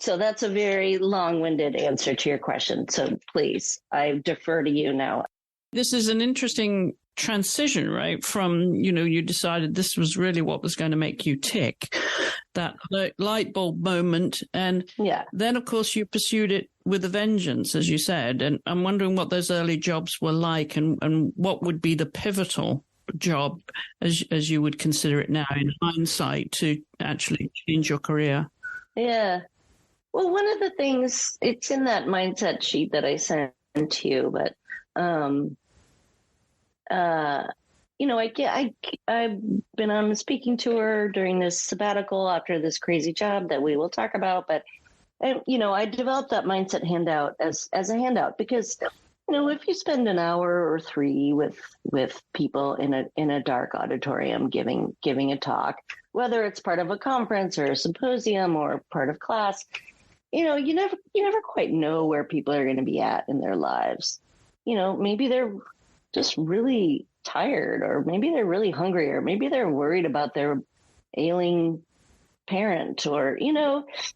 So that's a very long-winded answer to your question. So please, I defer to you now. This is an interesting transition, right? From, you decided this was really what was going to make you tick, that light bulb moment. And then, of course, you pursued it with a vengeance, as you said. And I'm wondering what those early jobs were like, and what would be the pivotal job, as you would consider it now in hindsight, to actually change your career. Yeah. Well, one of the things, it's in that mindset sheet that I sent to you, but, I've been on a speaking tour during this sabbatical after this crazy job that we will talk about, but, I developed that mindset handout as a handout because, if you spend an hour or three with people in a dark auditorium giving a talk, whether it's part of a conference or a symposium or part of class, you never quite know where people are going to be at in their lives. Maybe they're just really tired, or maybe they're really hungry, or maybe they're worried about their ailing parent, or,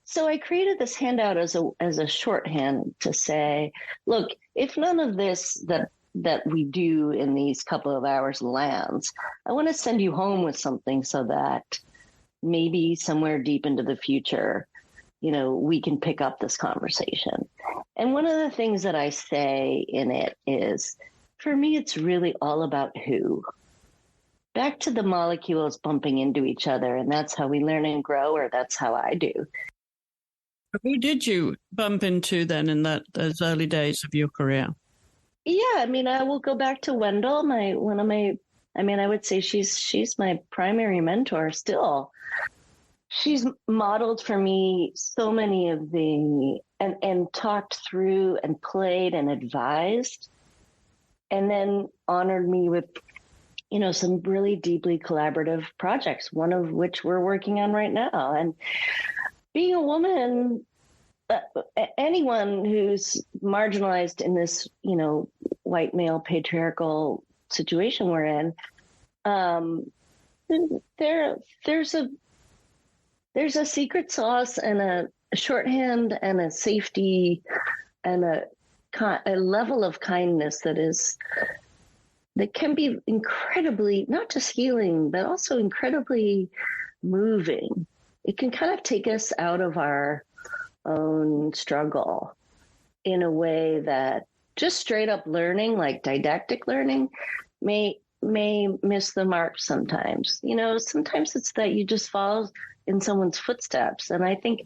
so I created this handout as a shorthand to say, look, if none of this that we do in these couple of hours lands, I want to send you home with something so that maybe somewhere deep into the future, we can pick up this conversation. And one of the things that I say in it is, for me, it's really all about who. Back to the molecules bumping into each other, and that's how we learn and grow, or that's how I do. Who did you bump into then in those early days of your career? Yeah, I will go back to Wendell, I would say she's my primary mentor still. She's modeled for me so many of and talked through and played and advised, and then honored me with, some really deeply collaborative projects, one of which we're working on right now. And being a woman, anyone who's marginalized in this, white male patriarchal situation we're in, there's a secret sauce and a shorthand and a safety and a level of kindness that can be incredibly, not just healing, but also incredibly moving. It can kind of take us out of our own struggle in a way that just straight up learning, like didactic learning, may miss the mark sometimes. Sometimes it's that you just follow in someone's footsteps. And I think,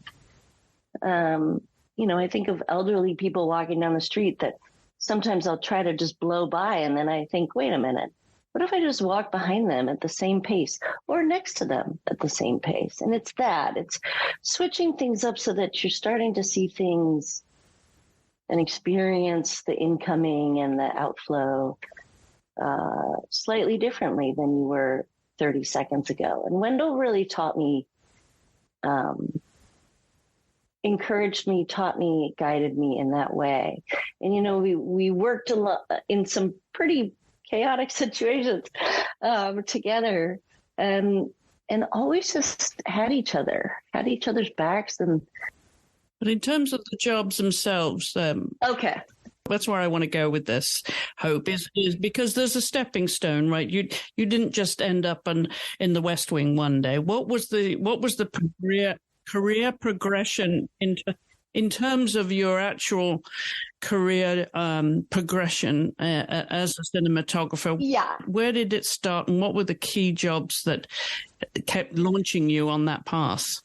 I think of elderly people walking down the street that sometimes I'll try to just blow by, and then I think, wait a minute, what if I just walk behind them at the same pace or next to them at the same pace? And it's switching things up so that you're starting to see things and experience the incoming and the outflow slightly differently than you were 30 seconds ago. And Wendell really taught me encouraged me, taught me, guided me in that way. And, we worked a lot in some pretty chaotic situations together, and always just had each other's backs. But in terms of the jobs themselves, Okay. that's where I want to go with this. Hope is because there's a stepping stone, right? You didn't just end up in the West Wing one day. What was the career progression in terms of your actual career progression as a cinematographer? Yeah. Where did it start, and what were the key jobs that kept launching you on that path?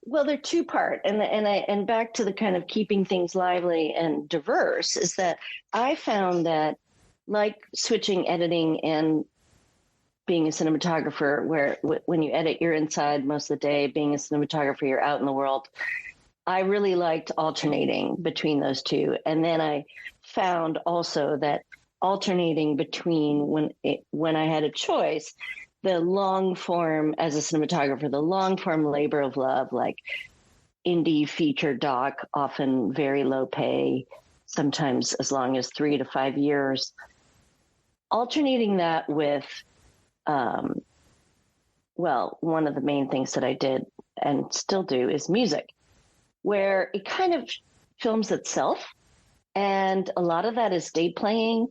Well, they're two-part, and back to the kind of keeping things lively and diverse is that I found that, like switching editing and being a cinematographer, where when you edit, you're inside most of the day. Being a cinematographer, you're out in the world. I really liked alternating between those two, and then I found also that alternating between when I had a choice. The long form as a cinematographer, the long form labor of love, like indie feature doc, often very low pay, sometimes as long as 3 to 5 years. Alternating that with, one of the main things that I did and still do is music, where it kind of films itself. And a lot of that is day playing,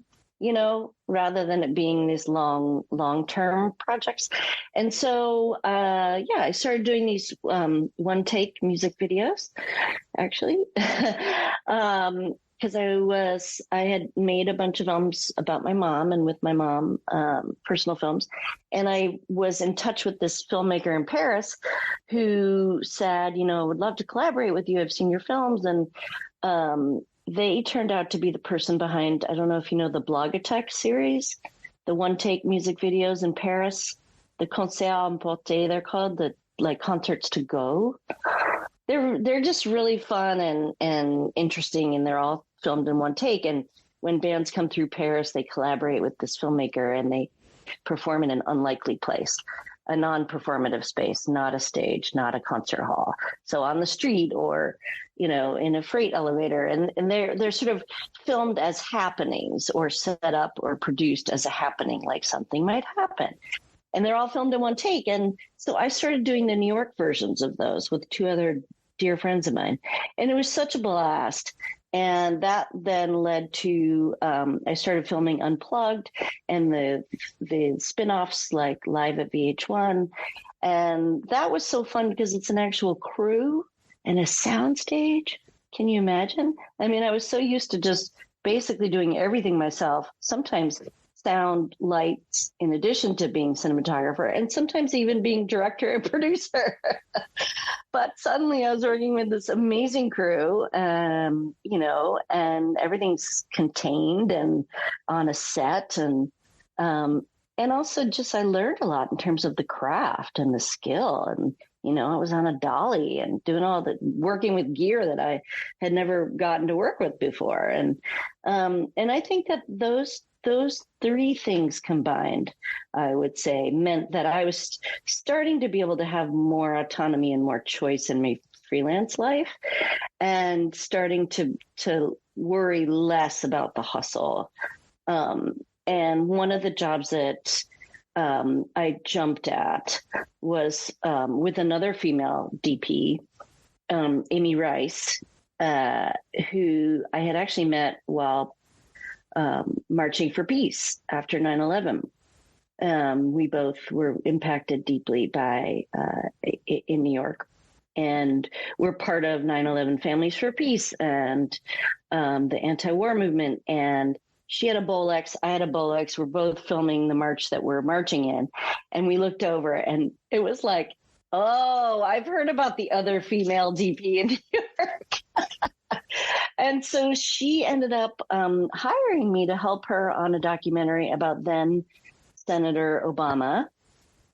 rather than it being these long-term projects. And so, I started doing these one-take music videos, actually, because I had made a bunch of films about my mom and with my mom, personal films. And I was in touch with this filmmaker in Paris who said, would love to collaborate with you. I've seen your films. And they turned out to be the person behind, I don't know if you know the Blogatech series, the one-take music videos in Paris, the concerts à emporter, they're called, the like concerts to go. They're just really fun and interesting, and they're all filmed in one take. And when bands come through Paris, they collaborate with this filmmaker and they perform in an unlikely place, a non-performative space, not a stage, not a concert hall. So on the street or, in a freight elevator, and they're sort of filmed as happenings or set up or produced as a happening, like something might happen. And they're all filmed in one take. And so I started doing the New York versions of those with 2 other dear friends of mine. And it was such a blast. And that then led to, I started filming Unplugged and the spin-offs like Live at VH1. And that was so fun because it's an actual crew and a soundstage. Can you imagine? I mean, I was so used to just basically doing everything myself, sometimes sound, lights, in addition to being cinematographer, and sometimes even being director and producer. But suddenly I was working with this amazing crew, and everything's contained and on a set. And also just I learned a lot in terms of the craft and the skill. And, I was on a dolly and doing working with gear that I had never gotten to work with before. And I think that those 3 things combined, I would say, meant that I was starting to be able to have more autonomy and more choice in my freelance life, and starting to worry less about the hustle. And one of the jobs that I jumped at was with another female DP, Amy Rice, who I had actually met while marching for peace after 9/11. We both were impacted deeply by in New York, and we're part of 9/11 Families for Peace and the anti-war movement. And she had a Bolex, I had a Bolex. We're both filming the march that we're marching in, and we looked over, and it was like, oh, I've heard about the other female DP in New York. And so she ended up hiring me to help her on a documentary about then Senator Obama,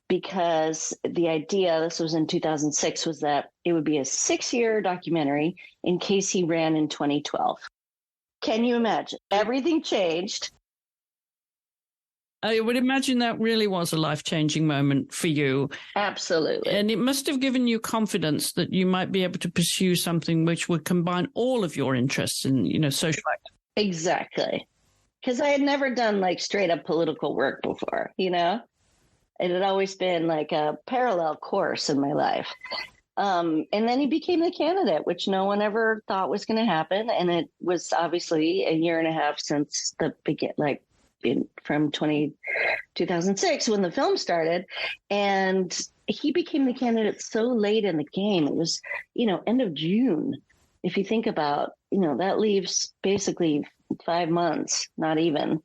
because the idea, this was in 2006, was that it would be a 6-year documentary in case he ran in 2012. Can you imagine? Everything changed. I would imagine that really was a life-changing moment for you. Absolutely. And it must have given you confidence that you might be able to pursue something which would combine all of your interests in, social activism. Exactly. Because I had never done like straight up political work before, It had always been like a parallel course in my life. And then he became the candidate, which no one ever thought was going to happen. And it was obviously a year and a half since the from 2006 when the film started. And he became the candidate so late in the game. It was, end of June. If you think about, that leaves basically 5 months, not even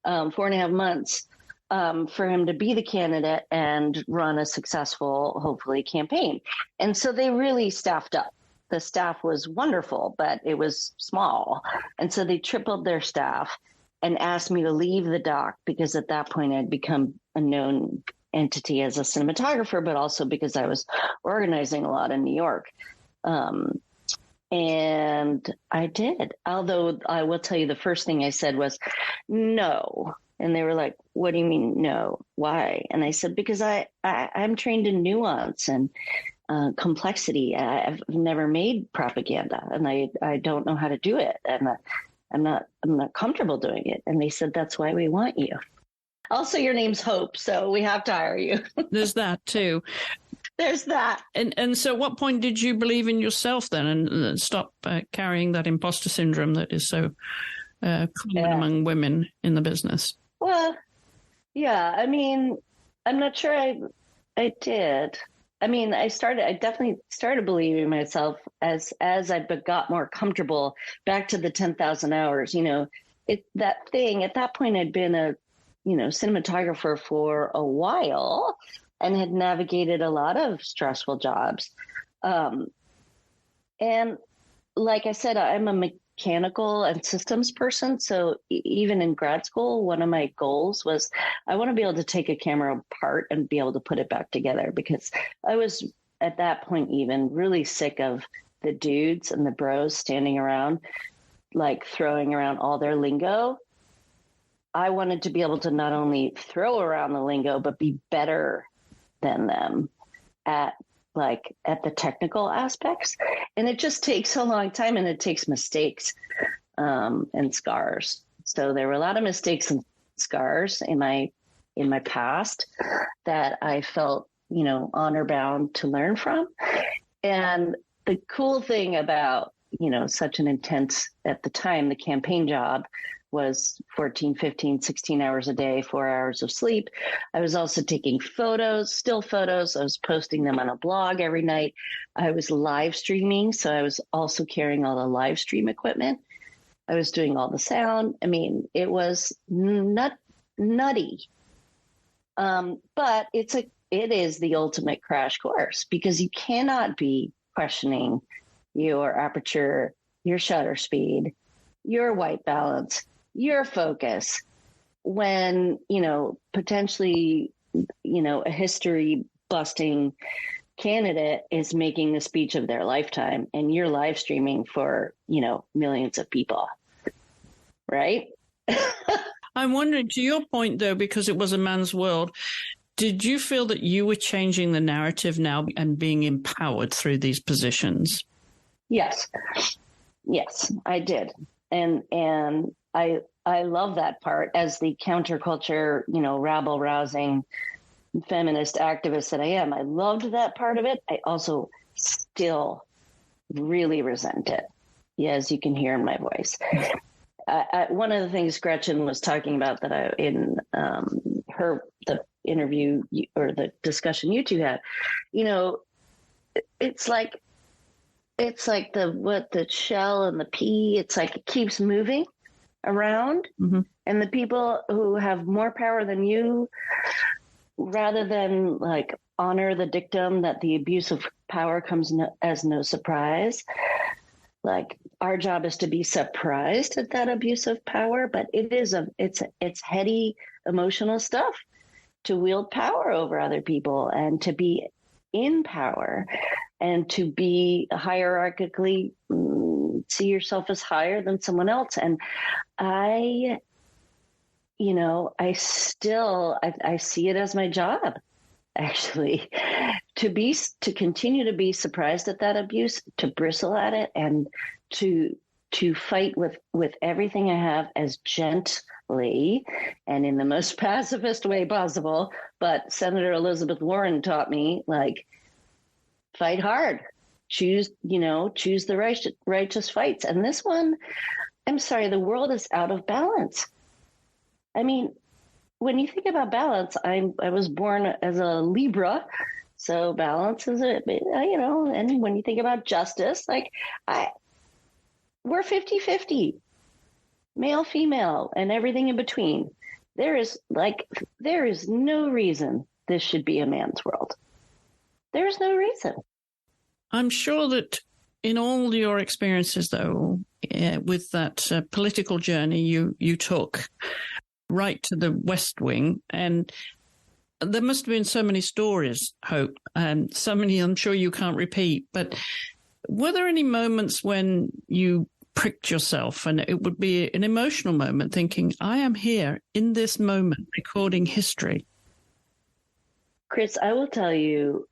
4.5 months for him to be the candidate and run a successful, hopefully, campaign. And so they really staffed up. The staff was wonderful, but it was small. And so they tripled their staff and asked me to leave the doc because at that point I'd become a known entity as a cinematographer, but also because I was organizing a lot in New York. And I did. Although I will tell you, the first thing I said was, no. And they were like, what do you mean, no? Why? And I said, because I'm trained in nuance and complexity. I've never made propaganda and I don't know how to do it. And I'm not comfortable doing it. And they said, that's why we want you. Also, your name's Hope, so we have to hire you. There's that too. There's that. And so at what point did you believe in yourself then and stop carrying that imposter syndrome that is so common among women in the business? Well, yeah, I mean, I'm not sure I did. I mean, I definitely started believing in myself as I got more comfortable back to the 10,000 hours, that thing at that point I'd been a, cinematographer for a while and had navigated a lot of stressful jobs. And like I said, I'm a mechanical and systems person. So even in grad school, one of my goals was I want to be able to take a camera apart and be able to put it back together because I was at that point even really sick of the dudes and the bros standing around, like throwing around all their lingo. I wanted to be able to not only throw around the lingo, but be better than them at the technical aspects. And it just takes a long time and it takes mistakes and scars. So there were a lot of mistakes and scars in my past that I felt, honor bound to learn from. And the cool thing about, such an intense, at the time, the campaign job was 14, 15, 16 hours a day, 4 hours of sleep. I was also taking photos, still photos. I was posting them on a blog every night. I was live streaming. So I was also carrying all the live stream equipment. I was doing all the sound. I mean, it was nutty. But it is the ultimate crash course because you cannot be questioning your aperture, your shutter speed, your white balance, your focus when, potentially, a history busting candidate is making the speech of their lifetime and you're live streaming for, millions of people. Right? I'm wondering, to your point, though, because it was a man's world, did you feel that you were changing the narrative now and being empowered through these positions? Yes, I did. And I love that part as the counterculture, rabble rousing feminist activist that I am. I loved that part of it. I also still really resent it, as you can hear in my voice. One of the things Gretchen was talking about that in the interview or the discussion you two had, it's like the shell and the pea. It's like it keeps moving around, mm-hmm. And the people who have more power than you, rather than like honor the dictum that the abuse of power comes as no surprise. Like our job is to be surprised at that abuse of power, but it's heady emotional stuff to wield power over other people and to be in power and to be hierarchically see yourself as higher than someone else. And I I see it as my job, actually, to continue to be surprised at that abuse, to bristle at it, and to fight with everything I have as gently and in the most pacifist way possible. But Senator Elizabeth Warren taught me, like, fight hard, choose the righteous fights. And this one, I'm sorry, the world is out of balance. I mean, when you think about balance, I was born as a Libra, so balance is and when you think about justice, like we're 50-50, male, female, and everything in between. There is no reason this should be a man's world. There's no reason. I'm sure that in all your experiences, though, with that political journey you took right to the West Wing, and there must have been so many stories, Hope, and so many I'm sure you can't repeat, but were there any moments when you pricked yourself and it would be an emotional moment thinking, I am here in this moment recording history? Chris, I will tell you,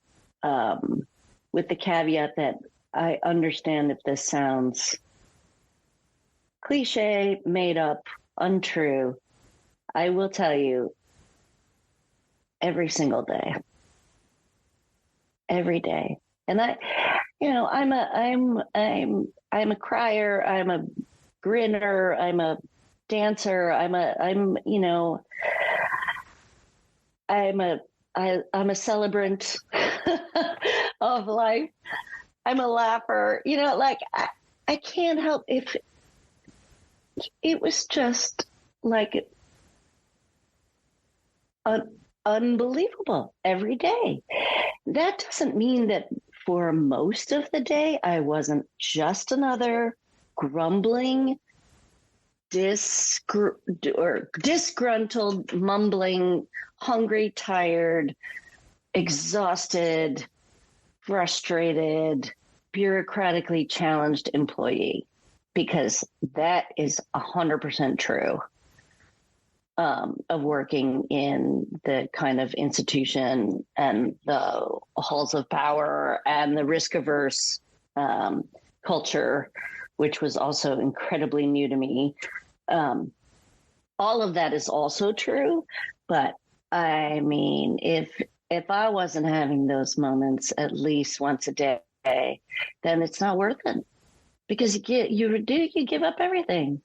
with the caveat that I understand if this sounds cliche, made up, untrue, I will tell you every single day, every day. And I'm a crier. I'm a grinner. I'm a dancer. I'm a celebrant of life. I'm a laugher. I can't help if it was just like unbelievable every day. That doesn't mean that for most of the day I wasn't just another grumbling, disgruntled, mumbling, hungry, tired, exhausted, frustrated, bureaucratically challenged employee, because that is 100% true. Of working in the kind of institution and the halls of power and the risk-averse culture, which was also incredibly new to me. All of that is also true, but I mean, if I wasn't having those moments at least once a day, then it's not worth it, because you give up everything.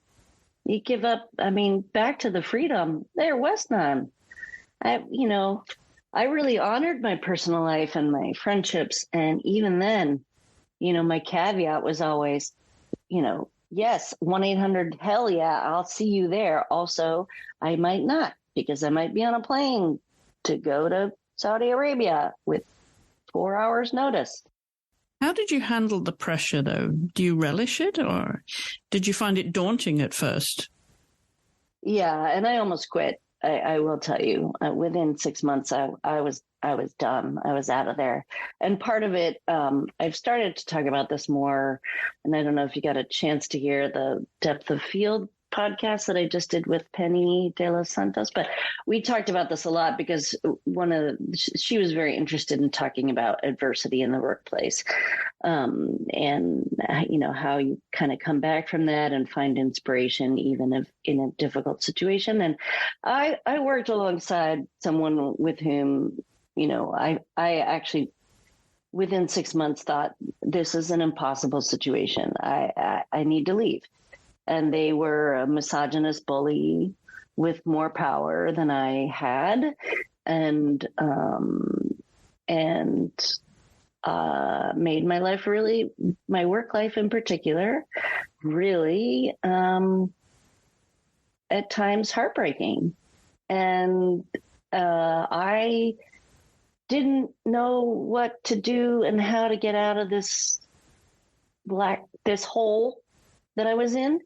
You give up, back to the freedom, there was none. I really honored my personal life and my friendships. And even then, my caveat was always, yes, 1-800, hell yeah, I'll see you there. Also, I might not, because I might be on a plane to go to Saudi Arabia with 4 hours notice. How did you handle the pressure, though? Do you relish it, or did you find it daunting at first? Yeah, and I almost quit. I will tell you, within 6 months, I was done. I was out of there. And part of it, I've started to talk about this more, and I don't know if you got a chance to hear the Depth of Field podcast that I just did with Penny De Los Santos, but we talked about this a lot because she was very interested in talking about adversity in the workplace, and how you kind of come back from that and find inspiration even if in a difficult situation. And I worked alongside someone with whom I actually within 6 months thought, this is an impossible situation. I need to leave. And they were a misogynist bully with more power than I had, and made my life my work life in particular, really at times heartbreaking. And I didn't know what to do and how to get out of this hole that I was in.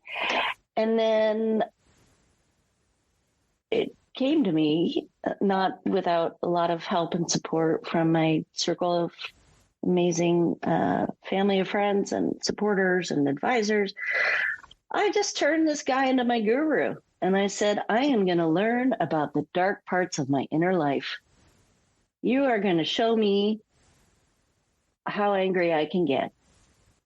And then it came to me, not without a lot of help and support from my circle of amazing family of friends and supporters and advisors. I just turned this guy into my guru. And I said, I am going to learn about the dark parts of my inner life. You are going to show me how angry I can get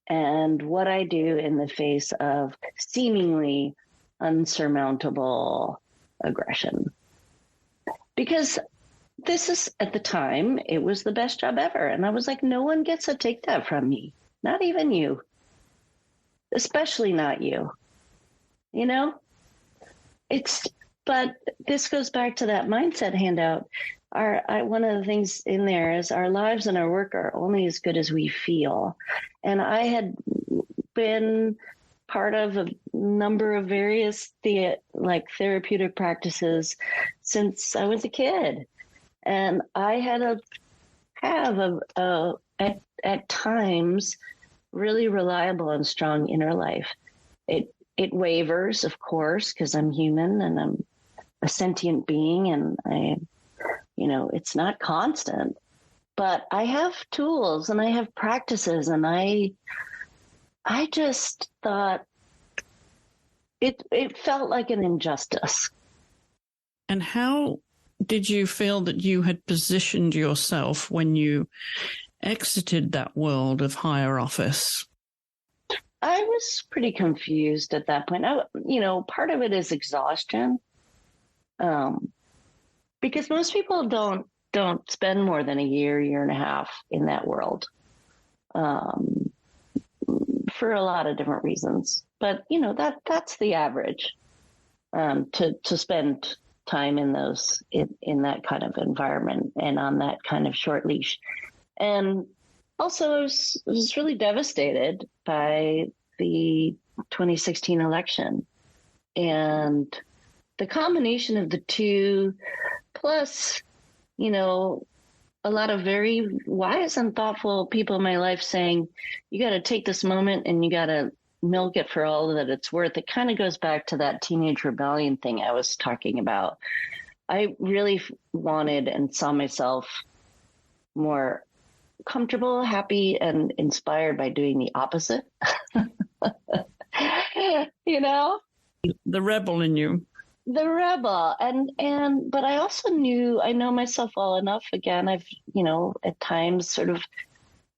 and what I do in the face of seemingly unsurmountable aggression. Because this is, at the time, it was the best job ever. And I was like, no one gets to take that from me. Not even you. Especially not you. You know? But this goes back to that mindset handout. One of the things in there is our lives and our work are only as good as we feel. And I had been part of a number of various therapeutic practices since I was a kid. And I had at times really reliable and strong inner life. It wavers, of course, because I'm human and I'm a sentient being, and it's not constant. But I have tools and I have practices, and I just thought it felt like an injustice. And how did you feel that you had positioned yourself when you exited that world of higher office? I was pretty confused at that point. Part of it is exhaustion, because most people don't spend more than a year and a half in that world, for a lot of different reasons. But that's the average, to spend time in that kind of environment and on that kind of short leash. And also, I was really devastated by the 2016 election, and the combination of the two, plus, a lot of very wise and thoughtful people in my life saying, you got to take this moment and you got to milk it for all that it's worth. It kind of goes back to that teenage rebellion thing I was talking about. I really wanted and saw myself more comfortable, happy, and inspired by doing the opposite. The rebel in you. The rebel. But I also I know myself well enough. Again, I've, at times sort of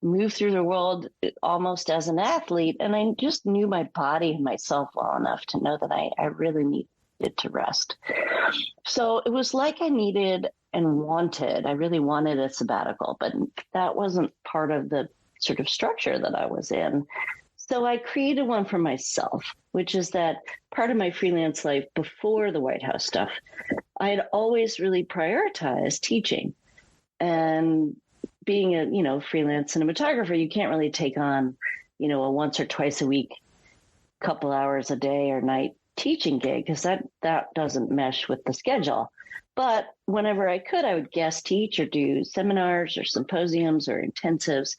moved through the world almost as an athlete, and I just knew my body and myself well enough to know that I really needed to rest. So it was like I really wanted a sabbatical, but that wasn't part of the sort of structure that I was in. So I created one for myself, which is that part of my freelance life before the White House stuff, I had always really prioritized teaching. And being a freelance cinematographer, you can't really take on, a once or twice a week, couple hours a day or night teaching gig, because that doesn't mesh with the schedule. But whenever I could, I would guest teach or do seminars or symposiums or intensives.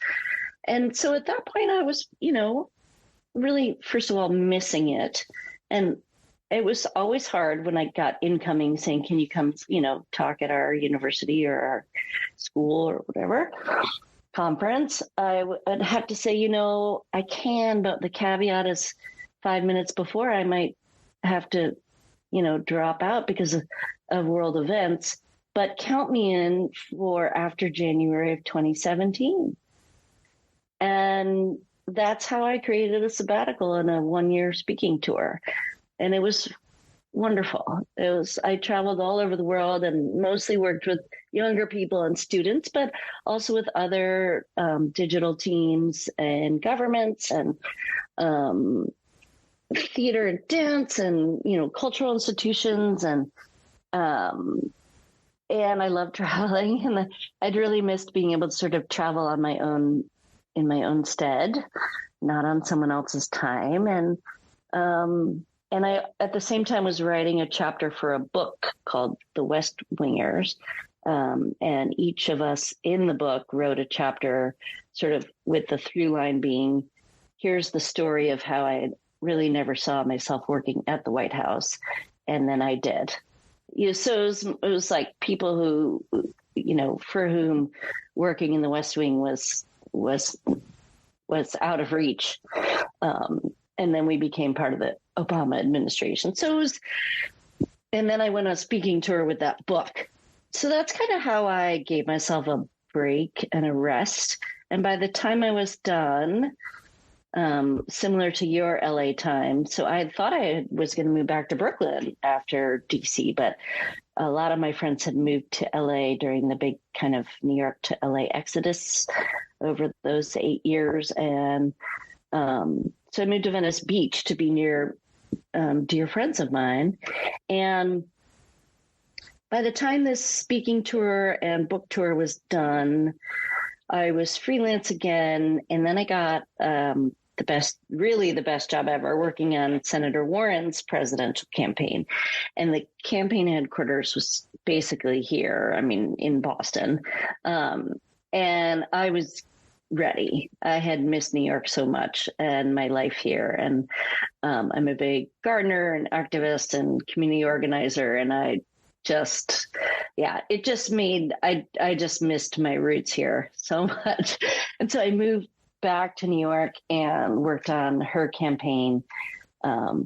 And so at that point, I was, really, first of all, missing it. And it was always hard when I got incoming saying, can you come, talk at our university or our school or whatever conference? I would have to say, I can, but the caveat is 5 minutes before I might have to, drop out because of world events, but count me in for after January of 2017. And that's how I created a sabbatical and a 1-year speaking tour. And it was wonderful. I traveled all over the world and mostly worked with younger people and students, but also with other digital teams and governments and theater and dance and, cultural institutions. And I love traveling, and I'd really missed being able to sort of travel on my own, in my own stead, not on someone else's time. And I, at the same time, was writing a chapter for a book called The West Wingers. And each of us in the book wrote a chapter sort of with the through line being, here's the story of how I really never saw myself working at the White House. And then I did. So it was like people who, for whom working in the West Wing was out of reach. And then we became part of the Obama administration. So And then I went on a speaking tour with that book. So that's kind of how I gave myself a break and a rest. And by the time I was done, similar to your LA time, so I had thought I was going to move back to Brooklyn after DC, but a lot of my friends had moved to LA during the big kind of New York to LA exodus over those 8 years. And so I moved to Venice Beach to be near dear friends of mine. And by the time this speaking tour and book tour was done, I was freelance again. And then I got the best job ever, working on Senator Warren's presidential campaign. And the campaign headquarters was basically here, in Boston. And I was ready. I had missed New York so much and my life here. And I'm a big gardener and activist and community organizer. And I just missed my roots here so much. And so I moved back to New York and worked on her campaign for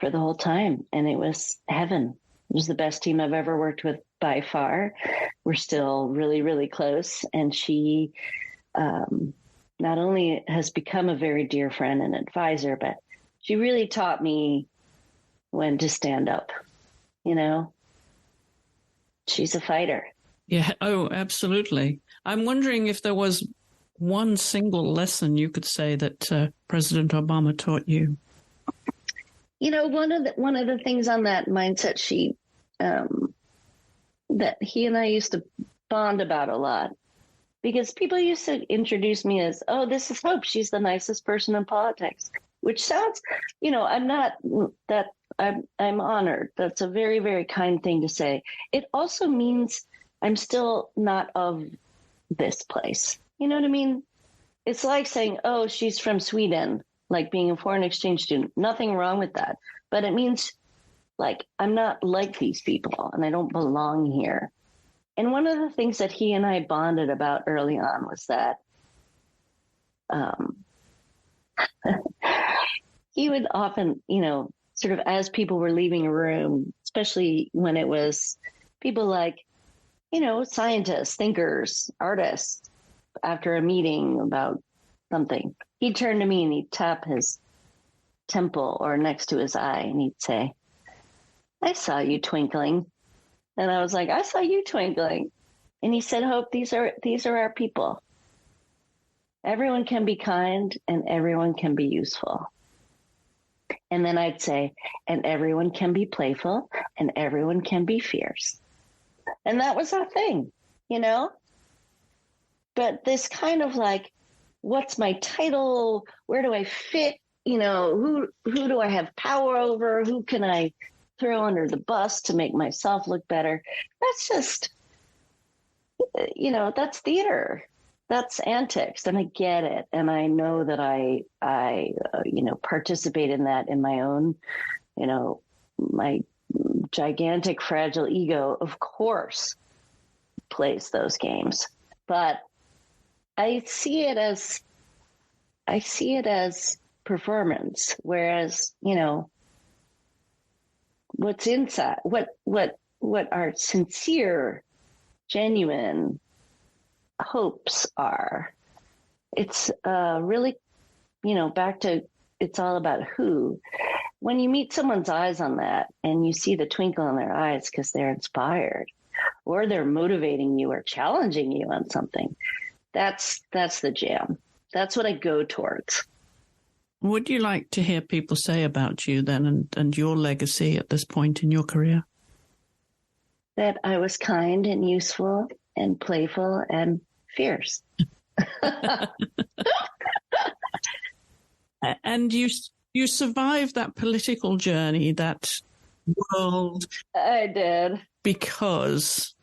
the whole time. And it was heaven. It was the best team I've ever worked with by far. We're still really, really close. And she not only has become a very dear friend and advisor, but she really taught me when to stand up. She's a fighter. Yeah. Oh, absolutely. I'm wondering if there was one single lesson you could say that President Obama taught you. One of the things on that mindset sheet that he and I used to bond about a lot, because people used to introduce me as, oh, this is Hope. She's the nicest person in politics, which sounds, I'm not that. I'm honored. That's a very, very kind thing to say. It also means I'm still not of this place. You know what I mean? It's like saying, oh, she's from Sweden, like being a foreign exchange student. Nothing wrong with that. But it means like I'm not like these people and I don't belong here. And one of the things that he and I bonded about early on was that he would often, sort of as people were leaving a room, especially when it was people like, scientists, thinkers, artists, after a meeting about something, he'd turn to me and he'd tap his temple or next to his eye and he'd say, I saw you twinkling. And I was like, I saw you twinkling. And he said, Hope, these are our people. Everyone can be kind and everyone can be useful. And then I'd say, and everyone can be playful and everyone can be fierce. And that was our thing, But this kind of like, what's my title? Where do I fit? Who do I have power over? Who can I throw under the bus to make myself look better? That's just, that's theater. That's antics, and I get it, and I know that I participate in that in my own, my gigantic fragile ego, of course, plays those games, but I see it as performance, whereas what's inside, what are sincere, genuine hopes are. It's really, back to it's all about who. When you meet someone's eyes on that and you see the twinkle in their eyes because they're inspired or they're motivating you or challenging you on something, that's the jam. That's what I go towards. What would you like to hear people say about you then and your legacy at this point in your career? That I was kind and useful and playful and fierce. And you survived that political journey, that world. I did. Because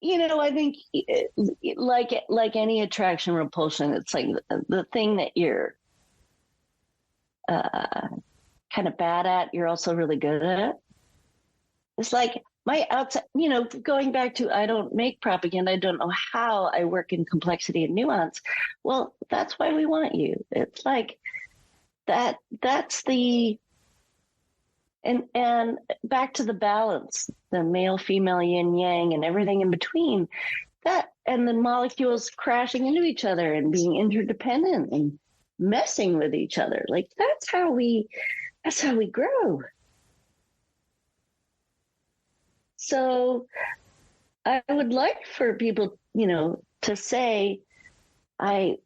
I think like any attraction repulsion, it's like the thing that you're kind of bad at, you're also really good at. It's like my outside, going back to, I don't make propaganda. I don't know how I work in complexity and nuance. Well, that's why we want you. It's like that's the and back to the balance, the male, female, yin, yang, and everything in between. That and the molecules crashing into each other and being interdependent and messing with each other. Like that's how we grow. So I would like for people, to say, I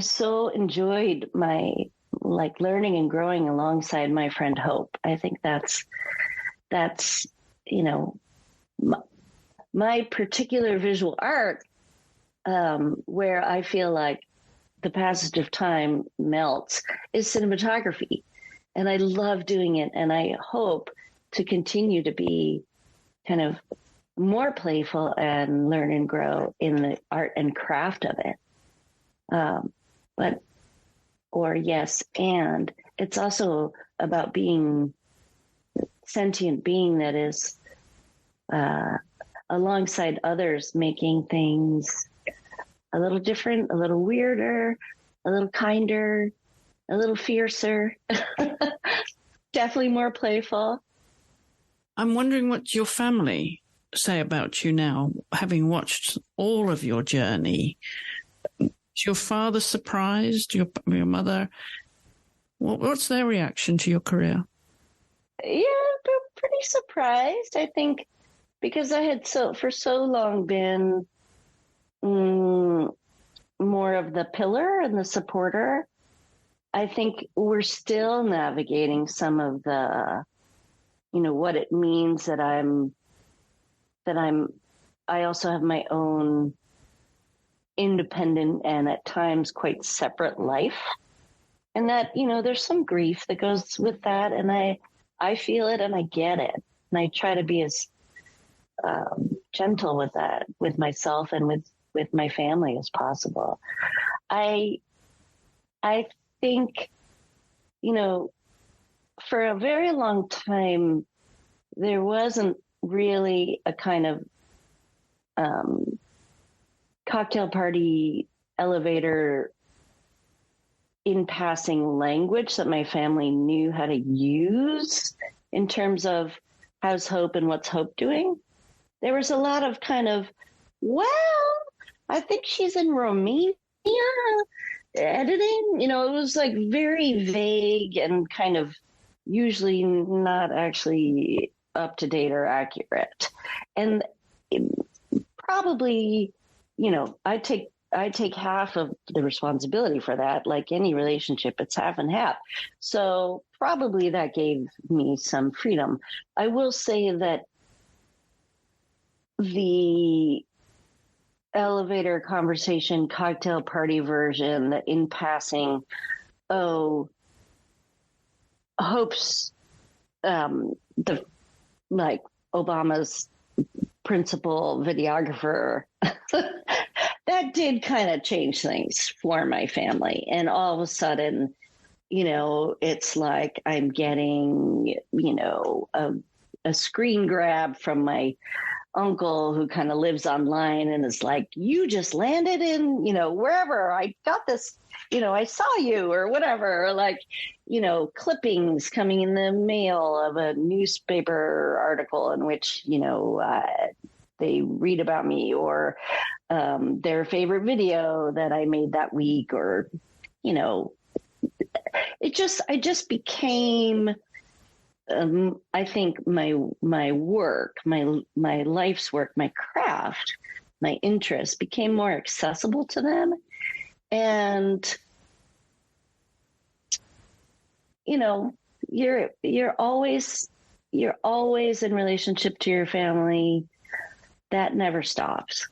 so enjoyed my learning and growing alongside my friend Hope. I think that's my particular visual art, where I feel like the passage of time melts, is cinematography. And I love doing it. And I hope to continue to be kind of more playful and learn and grow in the art and craft of it. And it's also about being a sentient being that is alongside others, making things a little different, a little weirder, a little kinder, a little fiercer, definitely more playful. I'm wondering what your family say about you now, having watched all of your journey. Is your father surprised? Your mother? What's their reaction to your career? Yeah, they're pretty surprised, I think, because I had for so long been more of the pillar and the supporter. I think we're still navigating some of the, what it means that I also have my own independent and at times quite separate life. And that, there's some grief that goes with that. And I feel it and I get it. And I try to be as gentle with that, with myself and with my family as possible. I think, for a very long time, there wasn't really a kind of cocktail party elevator in passing language that my family knew how to use in terms of how's Hope and what's Hope doing. There was a lot of kind of, well, I think she's in Romania editing. It was like very vague and kind of usually not actually up to date or accurate. And probably, I take half of the responsibility for that. Like any relationship, it's half and half. So probably that gave me some freedom. I will say that the elevator conversation cocktail party version, that in passing, Hope's Obama's principal videographer, that did kind of change things for my family. And all of a sudden, it's like I'm getting, a screen grab from my uncle who kind of lives online and is like, you just landed in, wherever, I got this, I saw you or whatever, or like, clippings coming in the mail of a newspaper article in which, they read about me, or their favorite video that I made that week, or, I just became, I think my work, my life's work, my craft, my interest became more accessible to them. And, you're always in relationship to your family. That never stops.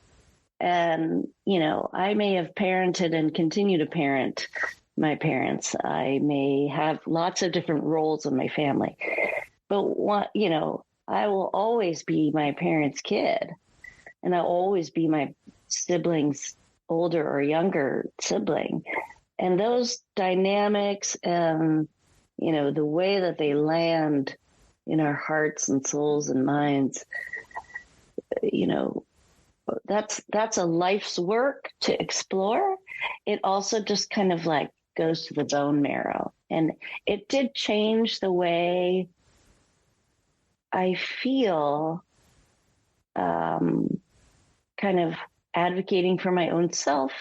And, I may have parented and continue to parent my parents. I may have lots of different roles in my family, but I will always be my parents' kid, and I'll always be my siblings' older or younger sibling. And those dynamics and, the way that they land in our hearts and souls and minds, that's a life's work to explore. It also just kind of goes to the bone marrow. And it did change the way I feel kind of advocating for my own self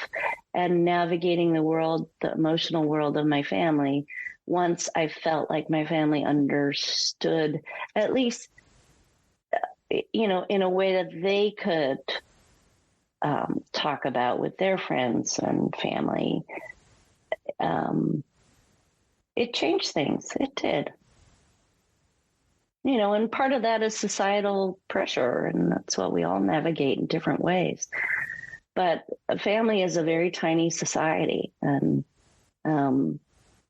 and navigating the world, the emotional world of my family, once I felt like my family understood, at least, in a way that they could talk about with their friends and family. It changed things. It did. And part of that is societal pressure, and that's what we all navigate in different ways. But a family is a very tiny society, and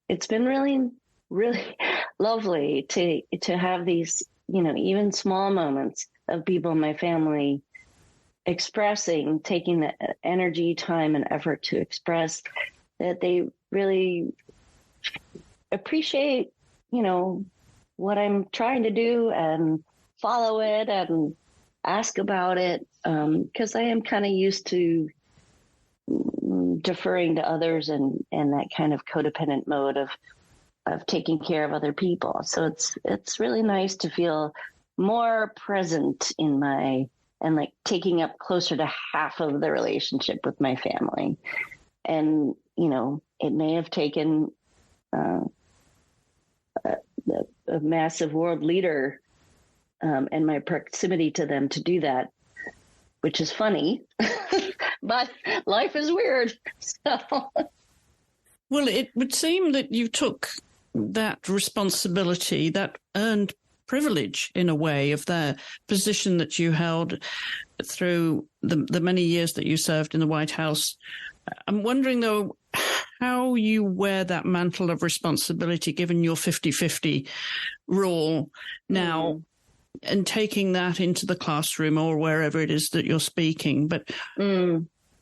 it's been really, really lovely to have these, even small moments of people in my family expressing, taking the energy, time, and effort to express that they really appreciate, what I'm trying to do and follow it and ask about it. Because I am kind of used to deferring to others and that kind of codependent mode of taking care of other people. So it's really nice to feel more present and like taking up closer to half of the relationship with my family. And, it may have taken a massive world leader and my proximity to them to do that, which is funny, but life is weird. So. Well, it would seem that you took that responsibility, that earned privilege in a way of the position that you held through the many years that you served in the White House. I'm wondering, though, how you wear that mantle of responsibility, given your 50-50 role now, and taking that into the classroom or wherever it is that you're speaking. But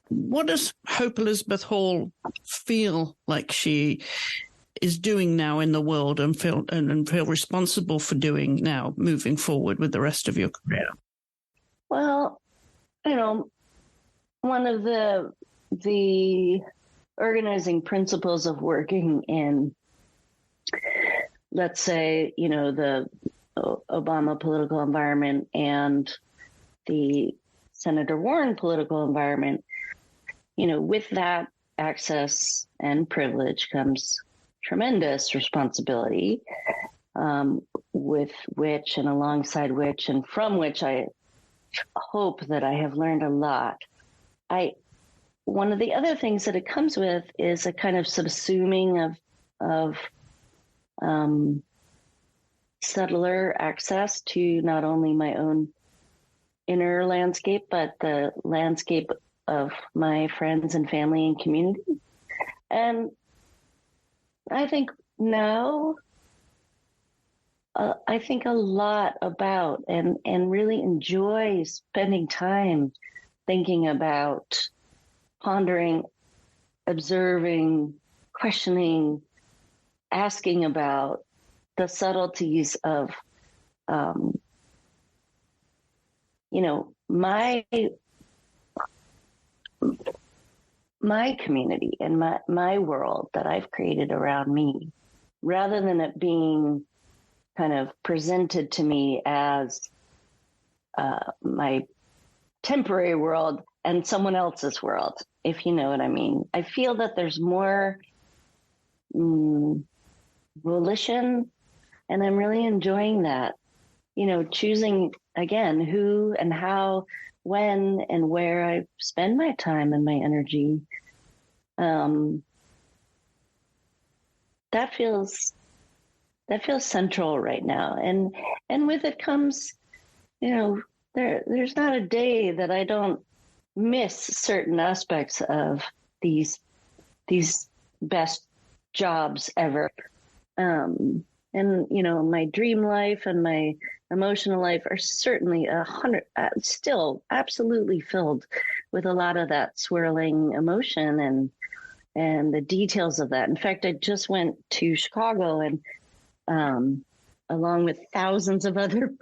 what does Hope Elizabeth Hall feel like she is doing now in the world and feel responsible for doing now moving forward with the rest of your career? Well, one of the organizing principles of working in, let's say, the Obama political environment and the Senator Warren political environment, with that access and privilege comes tremendous responsibility, with which and alongside which and from which I hope that I have learned a lot. One of the other things that it comes with is a kind of subsuming of subtler access to not only my own inner landscape, but the landscape of my friends and family and community. And I think now, I think a lot about and really enjoy spending time thinking about, pondering, observing, questioning, asking about the subtleties of, my community and my world that I've created around me, rather than it being kind of presented to me as my temporary world and someone else's world, if you know what I mean. I feel that there's more volition, and I'm really enjoying that. Choosing, again, who and how, when and where I spend my time and my energy. That feels central right now. And with it comes, there's not a day that I don't miss certain aspects of these best jobs ever. And, my dream life and my emotional life are certainly still absolutely filled with a lot of that swirling emotion and the details of that. In fact, I just went to Chicago and, along with thousands of other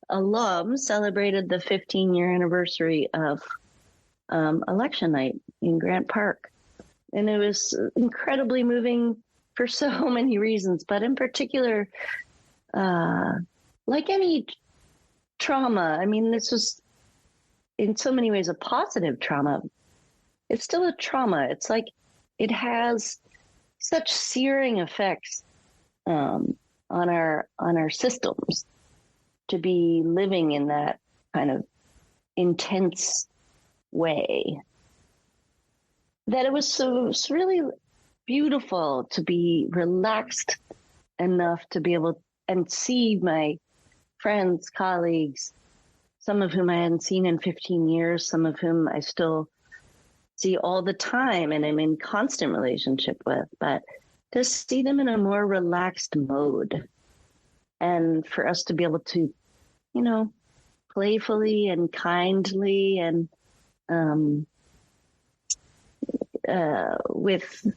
alums, celebrated the 15-year anniversary of election night in Grant Park. And it was incredibly moving for so many reasons, but in particular, like any trauma. I mean, this was in so many ways a positive trauma. It's still a trauma. It's like it has such searing effects on our systems to be living in that kind of intense way, that it was so it's really beautiful to be relaxed enough to be able and see my friends, colleagues, some of whom I hadn't seen in 15 years, some of whom I still see all the time and I'm in constant relationship with, but to see them in a more relaxed mode, and for us to be able to, you know, playfully and kindly and with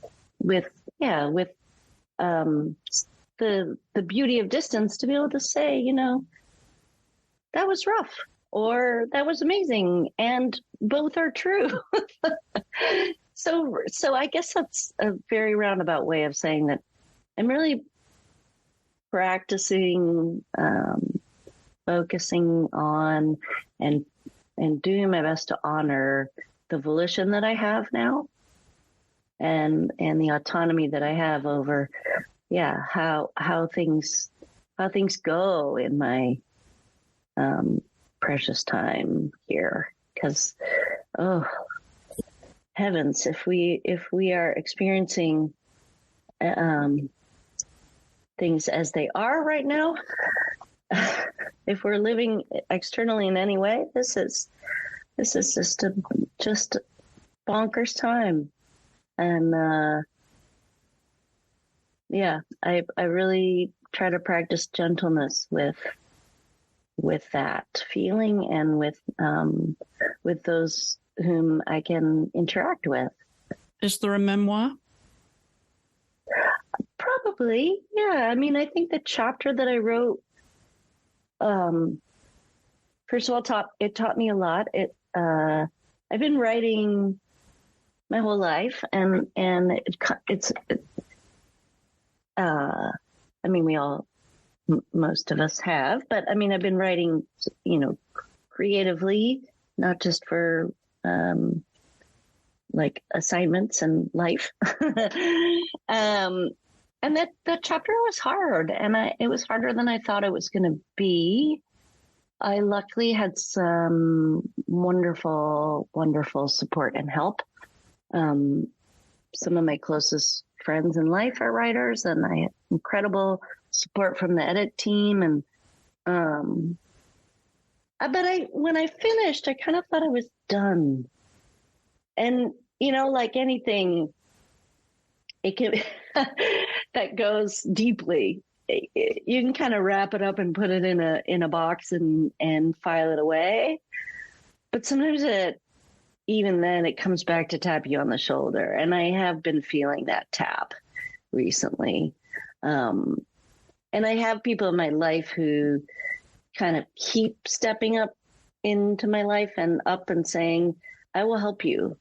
the beauty of distance, to be able to say, you know, that was rough or that was amazing, and both are true. So I guess that's a very roundabout way of saying that I'm really practicing focusing on and doing my best to honor the volition that I have now, and the autonomy that I have over how things go in my precious time here. Because oh heavens, if we are experiencing things as they are right now, if we're living externally in any way, this is just bonkers time. And I really try to practice gentleness with that feeling and with those whom I can interact with. Is there a memoir? Probably, yeah. I mean, I think the chapter that I wrote, first of all, taught me a lot. I've been writing my whole life, and it's I mean, we all, most of us have, but I mean, I've been writing, you know, creatively, not just for like assignments and life. And that chapter was hard, and it was harder than I thought it was going to be. I luckily had some wonderful, wonderful support and help. Some of my closest friends in life are writers, and I had incredible support from the edit team. And but when I finished, I kind of thought I was done. And you know, like anything, it can that goes deeply. You can kind of wrap it up and put it in a box and file it away. But sometimes even then it comes back to tap you on the shoulder. And I have been feeling that tap recently. And I have people in my life who kind of keep stepping up into my life and up and saying, I will help you.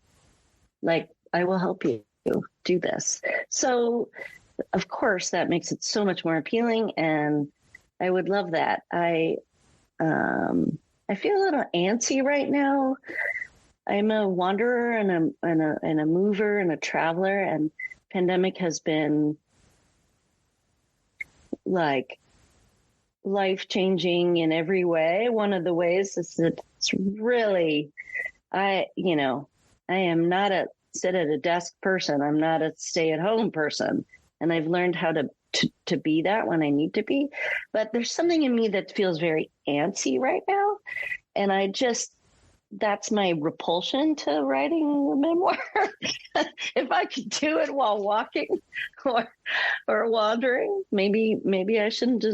Like, I will help you do this. So of course that makes it so much more appealing, and I would love that. I feel a little antsy right now. I'm a wanderer and a mover and a traveler, and pandemic has been like life-changing in every way. One of the ways is that it's really, I am not a sit at a desk person. I'm not a stay-at-home person. And I've learned how to be that when I need to be. But there's something in me that feels very antsy right now. And that's my repulsion to writing a memoir. If I could do it while walking or wandering, maybe I shouldn't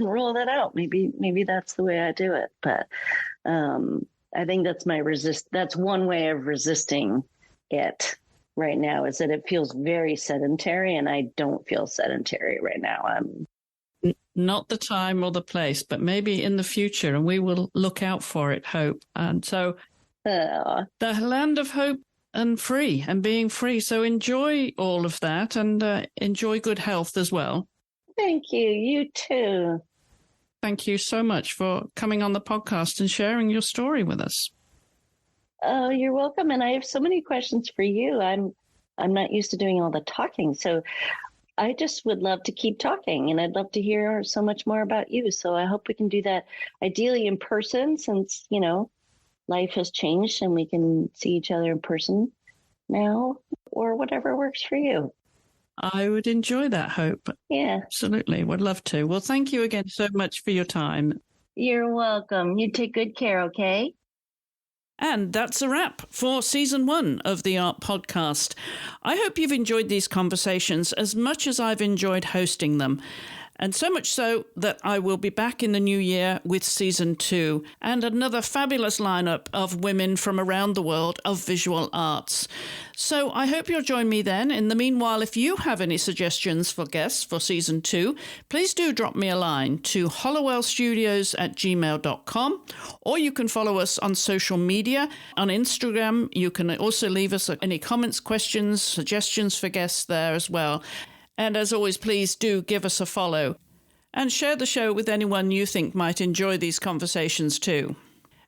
roll that out. Maybe that's the way I do it. But I think that's one way of resisting it right now, is that it feels very sedentary, and I don't feel sedentary right now. Not the time or the place, but maybe in the future, and we will look out for it, hope. And so the land of hope and free and being free. So enjoy all of that, and enjoy good health as well. Thank you. You too. Thank you so much for coming on the podcast and sharing your story with us. Oh, you're welcome. And I have so many questions for you. I'm not used to doing all the talking, so I just would love to keep talking, and I'd love to hear so much more about you. So I hope we can do that ideally in person, since, life has changed and we can see each other in person now, or whatever works for you. I would enjoy that, Hope. Yeah. Absolutely. Would love to. Well, thank you again so much for your time. You're welcome. You take good care, okay? And that's a wrap for season 1 of the Art Podcast. I hope you've enjoyed these conversations as much as I've enjoyed hosting them. And so much so that I will be back in the new year with season 2 and another fabulous lineup of women from around the world of visual arts. So I hope you'll join me then. In the meanwhile, if you have any suggestions for guests for season 2, please do drop me a line to hollowellstudios@gmail.com, or you can follow us on social media. On Instagram, you can also leave us any comments, questions, suggestions for guests there as well. And as always, please do give us a follow and share the show with anyone you think might enjoy these conversations too.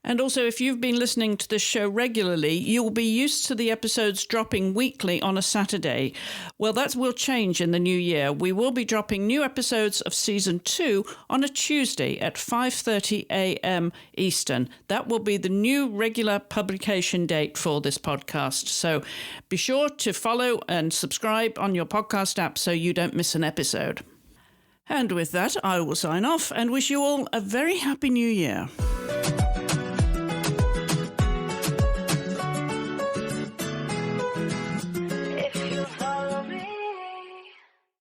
And also, if you've been listening to this show regularly, you'll be used to the episodes dropping weekly on a Saturday. Well, that will change in the new year. We will be dropping new episodes of season 2 on a Tuesday at 5:30 a.m. Eastern. That will be the new regular publication date for this podcast. So be sure to follow and subscribe on your podcast app so you don't miss an episode. And with that, I will sign off and wish you all a very happy new year.